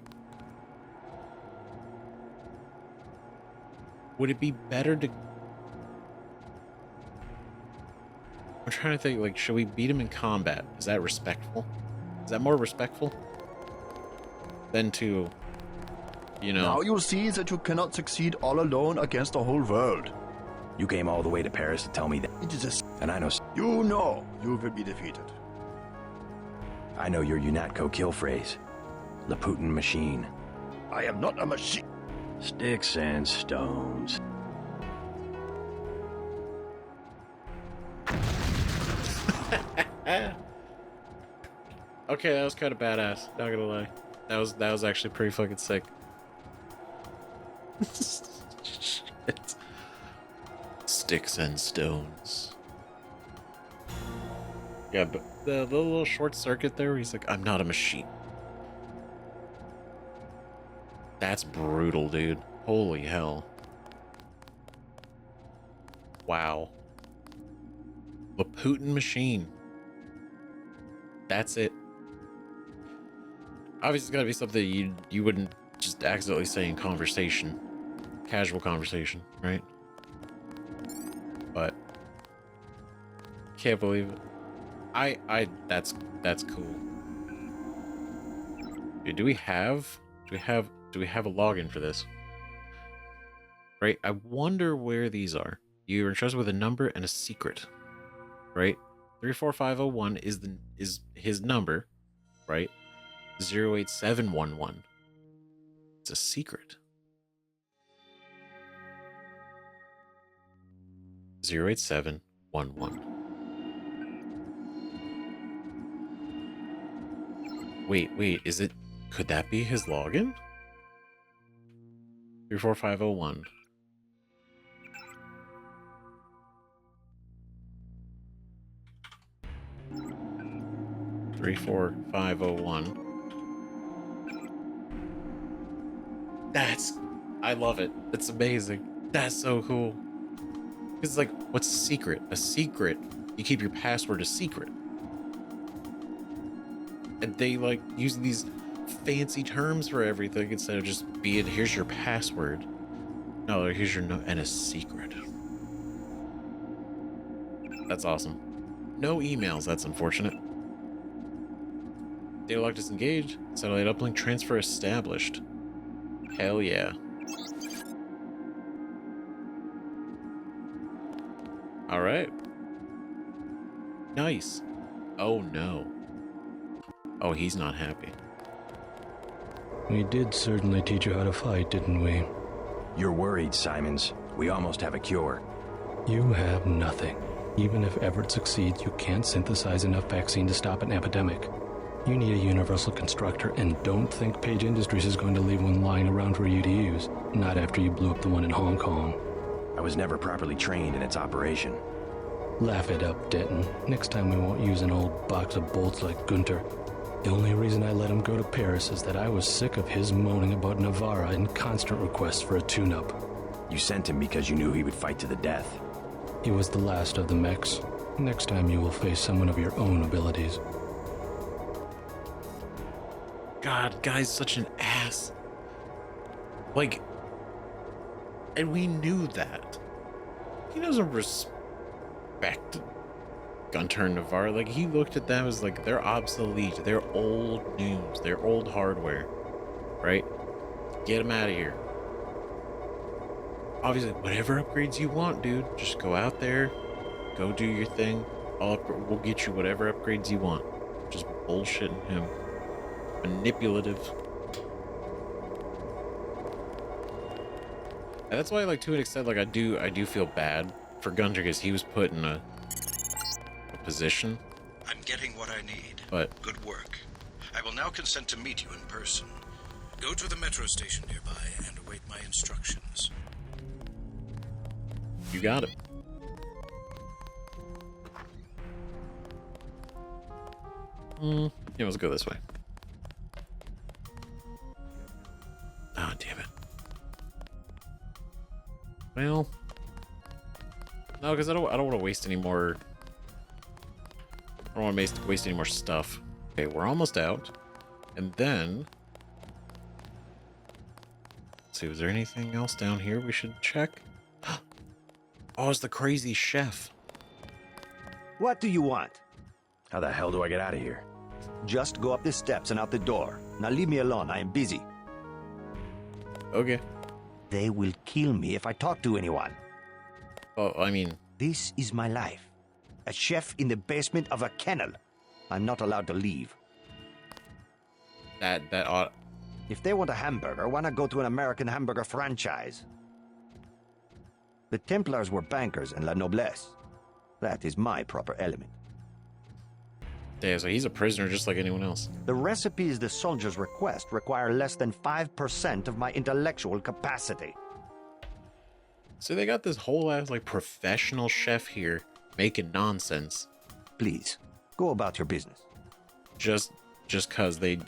would it be better to... I'm trying to think, like, should we beat him in combat? Is that respectful? Is that more respectful than to you know. Now you see that you cannot succeed all alone against the whole world. You came all the way to Paris to tell me that. It is And I know you know you will be defeated. your UNATCO kill phrase. The Putin machine. I am not a machine. Sticks and stones. Okay, that was kind of badass. Not gonna lie, that was actually pretty fucking sick. Shit. Sticks and stones. Yeah, but the little short circuit there, where he's like, "I'm not a machine." That's brutal, dude. Holy hell! Wow. The Putin machine. That's it. Obviously, it's gotta be something you wouldn't just accidentally say in conversation, casual conversation, right? But can't believe it. That's cool. Dude, do we have a login for this? Right? I wonder where these are. You're entrusted with a number and a secret, right? 34501 is his number, right? 08711. It's a secret. 08711. Wait, is it? Could that be his login? 34501. Three, 4, 501. I love it. It's amazing. That's so cool. It's like, what's a secret? A secret, you keep your password a secret. And they like use these fancy terms for everything instead of just being, here's your password. No, here's your note and a secret. That's awesome. No emails, that's unfortunate. Data lock disengaged. Satellite uplink transfer established. Hell yeah. Alright. Nice. Oh no. Oh, he's not happy. We did certainly teach you how to fight, didn't we? You're worried, Simons. We almost have a cure. You have nothing. Even if Everett succeeds, you can't synthesize enough vaccine to stop an epidemic. You need a universal constructor, and don't think Page Industries is going to leave one lying around for you to use. Not after you blew up the one in Hong Kong. I was never properly trained in its operation. Laugh it up, Denton. Next time we won't use an old box of bolts like Gunter. The only reason I let him go to Paris is that I was sick of his moaning about Navarra and constant requests for a tune-up. You sent him because you knew he would fight to the death. He was the last of the mechs. Next time you will face someone of your own abilities. God, guy's such an ass. Like, and we knew that. He doesn't respect Gunter and Navarre. Like, he looked at them as like, they're obsolete, they're old news, they're old hardware, right? Get them out of here. Obviously, whatever upgrades you want, dude, just go out there, go do your thing. We'll get you whatever upgrades you want. Just bullshitting him. Manipulative. And that's why, like, to an extent, like, I do feel bad for Gunter because he was put in a position. I'm getting what I need. But good work. I will now consent to meet you in person. Go to the metro station nearby and await my instructions. You got it. Yeah, let's go this way. Ah, oh, damn it. Well, no, because I don't want to waste any more. I don't want to waste any more stuff. Okay, we're almost out, and then let's see. Was there anything else down here we should check? Oh, it's the crazy chef. What do you want? How the hell do I get out of here? Just go up the steps and out the door. Now leave me alone, I am busy. Okay. They will kill me if I talk to anyone. Oh, I mean, This is my life. A chef in the basement of a kennel. I'm not allowed to leave. that ought. If they want a hamburger, why not go to an American hamburger franchise? The Templars were bankers and la noblesse. That is my proper element. Damn, so he's a prisoner just like anyone else. The recipes the soldiers request require less than 5% of my intellectual capacity. So they got this whole ass like professional chef here making nonsense Please, go about your business. just cause they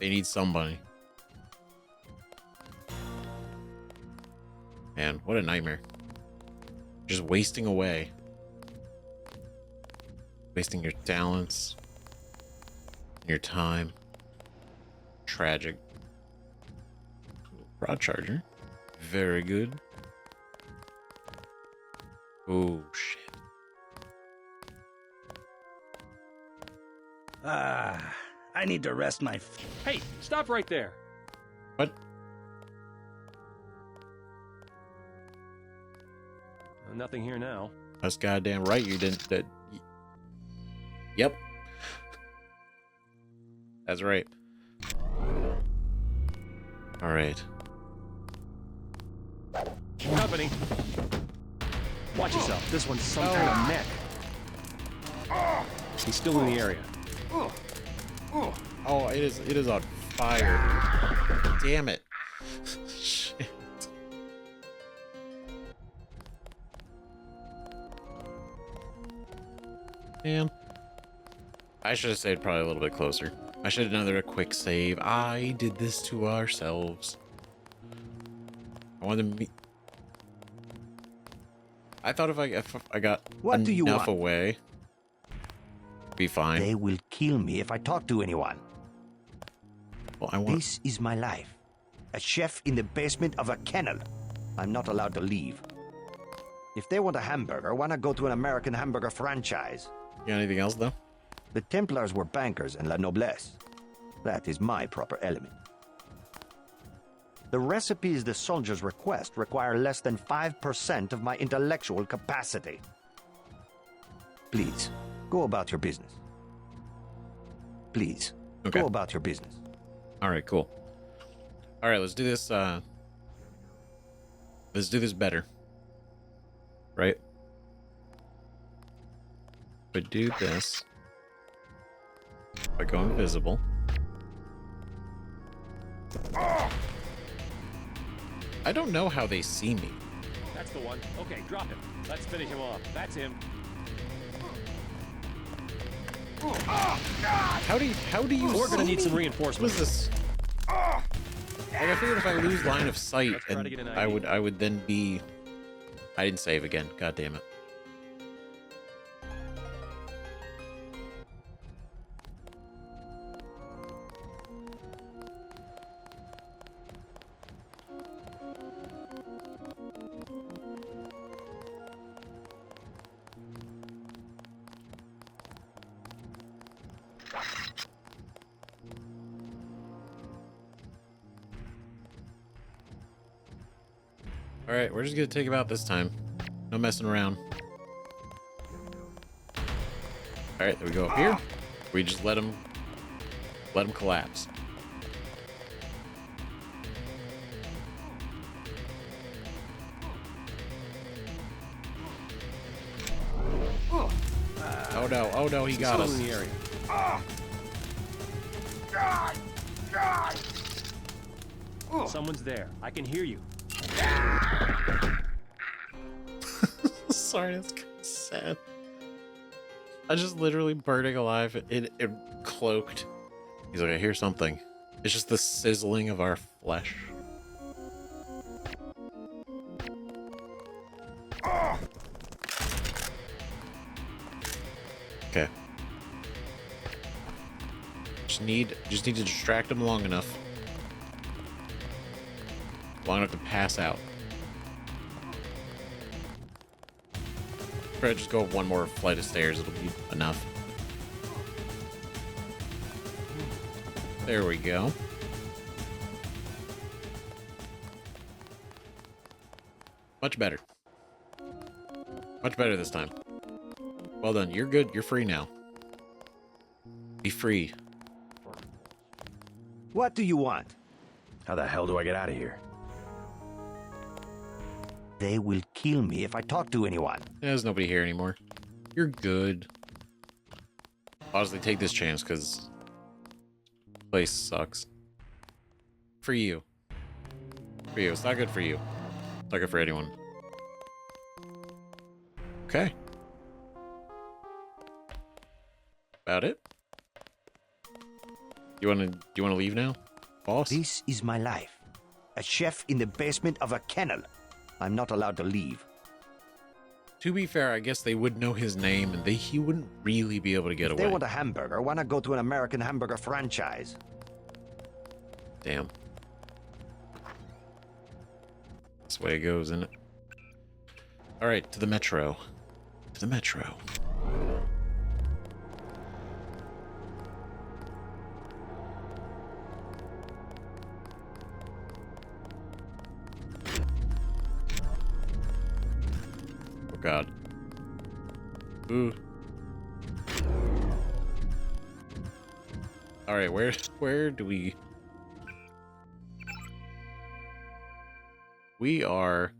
need somebody. Man, what a nightmare. Just wasting away. Wasting your talents, your time. Tragic. Rod charger. Very good. Oh, shit. I need to rest my... Hey, stop right there. What? Nothing here now. That's goddamn right you didn't. Yep. That's right. All right. Company. Watch yourself. This one's some kind of mech. He's still in the area. Oh, it is on fire. Damn it. Shit. Man. I should have stayed probably a little bit closer. I should have done another quick save. I did this to ourselves. I wanted to meet. I thought if I got What do you enough want? away, be fine. They will kill me if I talk to anyone. Well, I want. This is my life. A chef in the basement of a kennel. I'm not allowed to leave. If they want a hamburger, why not go to an American hamburger franchise? You got anything else though? The Templars were bankers and la noblesse. That is my proper element. The recipes the soldiers request require less than 5% of my intellectual capacity. Please, go about your business. Please, Okay. go about your business. All right, cool. All right, let's do this. Let's do this better. Right? But do this by going invisible. I don't know how they see me. That's the one. Okay, drop him. Let's finish him off. That's him. How do you? We're gonna see need some me? reinforcements. What is this? Like I figured if I lose line of sight, Let's try to and get an I ID. would then be. I didn't save again. God damn it. All right, we're just gonna take him out this time. No messing around. All right, there we go up here. We just let him collapse. Oh no, he got Still us. in the area. Someone's there. I can hear you. Sorry, that's kind of sad. I just literally burning alive. It cloaked. He's like, I hear something. It's just the sizzling of our flesh. Okay. Just need to distract him long enough. Long enough to pass out. Try to just go up one more flight of stairs, it'll be enough. There we go. Much better. Much better this time. Well done. You're good. You're free now. Be free. What do you want? How the hell do I get out of here? They will kill me if I talk to anyone. There's nobody here anymore. You're good. Honestly, take this chance, because place sucks. For you. For you. It's not good for you. It's not good for anyone. Okay. About it? You wanna leave now, boss? This is my life. A chef in the basement of a kennel. I'm not allowed to leave. To be fair, I guess they would know his name, and he wouldn't really be able to get If away. they want a hamburger, why not go to an American hamburger franchise? Damn. That's the way it goes, isn't it? Alright, to the metro. To the metro. Oh god. Ooh. Alright, where do we... We are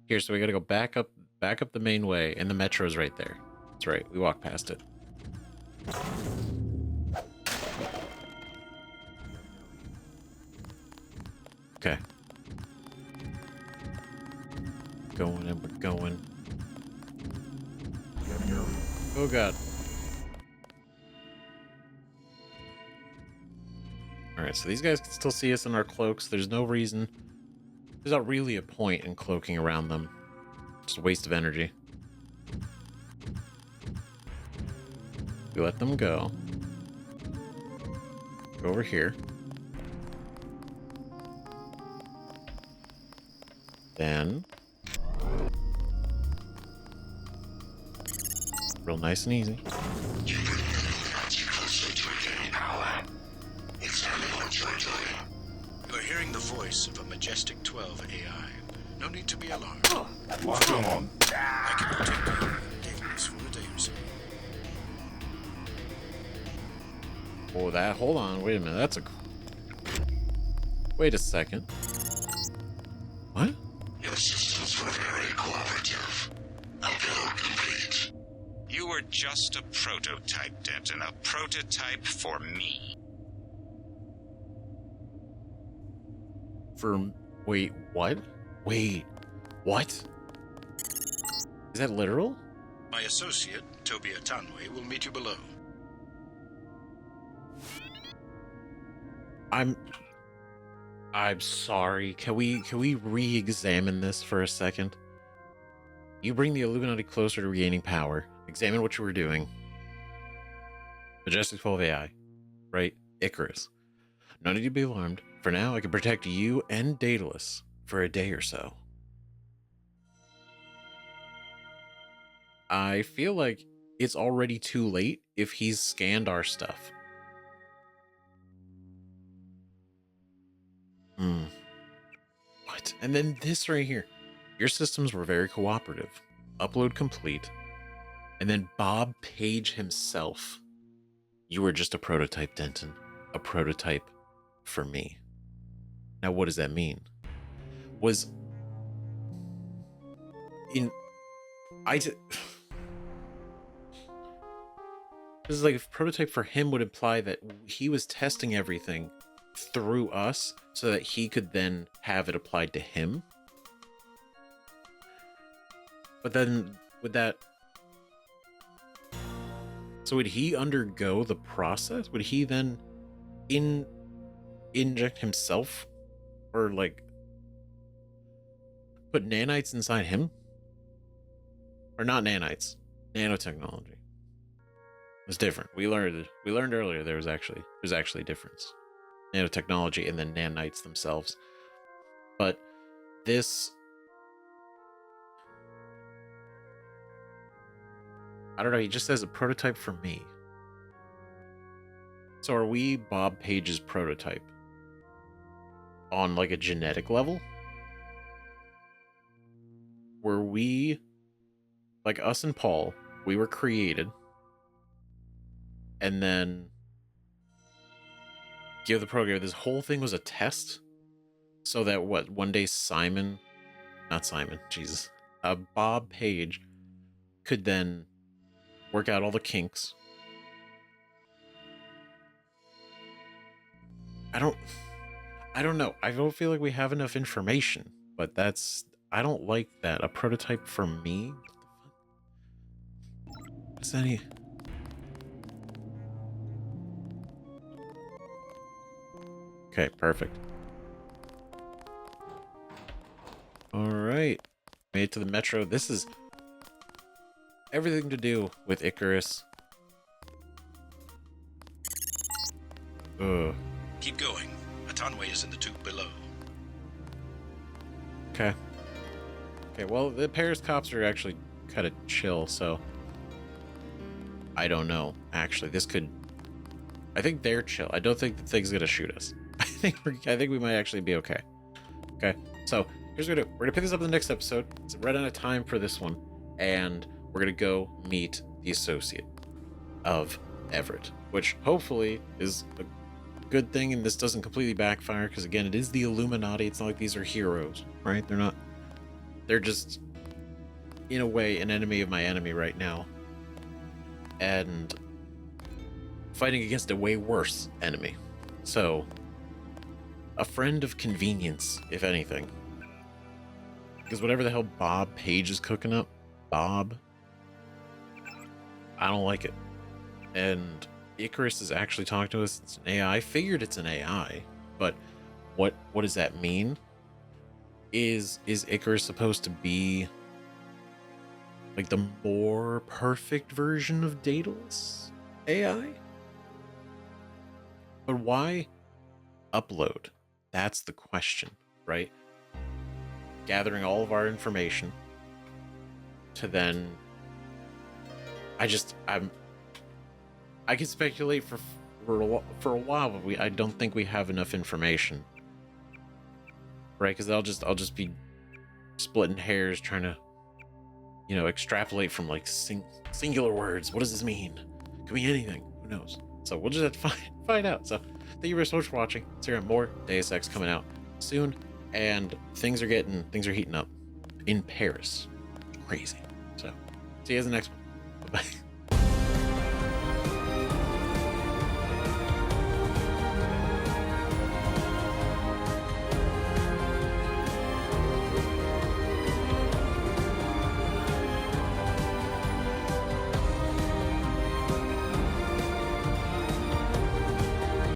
here, so we gotta go back up the main way, and the metro's right there. That's right, we walked past it. Okay. Going and we're going. Oh god. Alright, so these guys can still see us in our cloaks. There's no reason. There's not really a point in cloaking around them. Just a waste of energy. We let them go. Go over here. Then... real nice and easy. You're hearing the voice of a Majestic 12 AI. No need to be alarmed. Lock on. I can protect you in Davis for a day or so. Oh, that... hold on, wait a minute, that's a... Wait a second. What? Your systems were very cooperative. Upload complete. You were just a prototype, Denton. A prototype for me. For... wait, what? Wait, what? Is that literal? My associate, Tobia Tanwe, will meet you below. I'm sorry. Can we re-examine this for a second? You bring the Illuminati closer to regaining power. Examine what you were doing. Majestic 12 AI. Right? Icarus. No need to be alarmed. For now, I can protect you and Daedalus for a day or so. I feel like it's already too late if he's scanned our stuff. What? And then this right here. Your systems were very cooperative. Upload complete. And then Bob Page himself. You were just a prototype, Denton. A prototype for me. Now, what does that mean? Was... in... This is like, if prototype for him would imply that he was testing everything through us so that he could then have it applied to him. But then would that... so would he undergo the process? Would he then inject himself, or like put nanites inside him? Or not nanites, nanotechnology. It's different. We learned earlier there's actually a difference. Nanotechnology and then nanites themselves. But this, I don't know, he just says a prototype for me. So are we Bob Page's prototype? On like a genetic level? where we, like us and Paul, we were created, and then give the program. This whole thing was a test, so that one day Bob Page could then work out all the kinks. I don't know. I don't feel like we have enough information, but I don't like that. A prototype for me? What's any? Okay, perfect. All right. Made it to the metro. This is everything to do with Icarus. Ugh. Keep going. Atonway is in the tube below. Okay. Okay, well, the Paris cops are actually kind of chill, so I don't know. Actually, I think they're chill. I don't think the thing's gonna shoot us. I think we might actually be okay. Okay, so here's what we're gonna do. We're gonna pick this up in the next episode. It's right out of time for this one, and we're gonna go meet the associate of Everett, which hopefully is a good thing, and this doesn't completely backfire, because again, it is the Illuminati. It's not like these are heroes, right? They're just, in a way, an enemy of my enemy right now, and fighting against a way worse enemy. So a friend of convenience, if anything, because whatever the hell Bob Page is cooking up, I don't like it. And Icarus is actually talking to us. It's an AI. I figured it's an AI, but what does that mean? Is Icarus supposed to be like the more perfect version of Daedalus AI? But why upload? That's the question, right? Gathering all of our information to then I could speculate for a while, but I don't think we have enough information, right? Because I'll just be splitting hairs trying to, extrapolate from like singular words. What does this mean? Could be anything. Who knows? So we'll just have to find out. So thank you very much for watching. So here more Deus Ex coming out soon, and things are heating up in Paris. Crazy. So see you guys in the next one. Bye bye.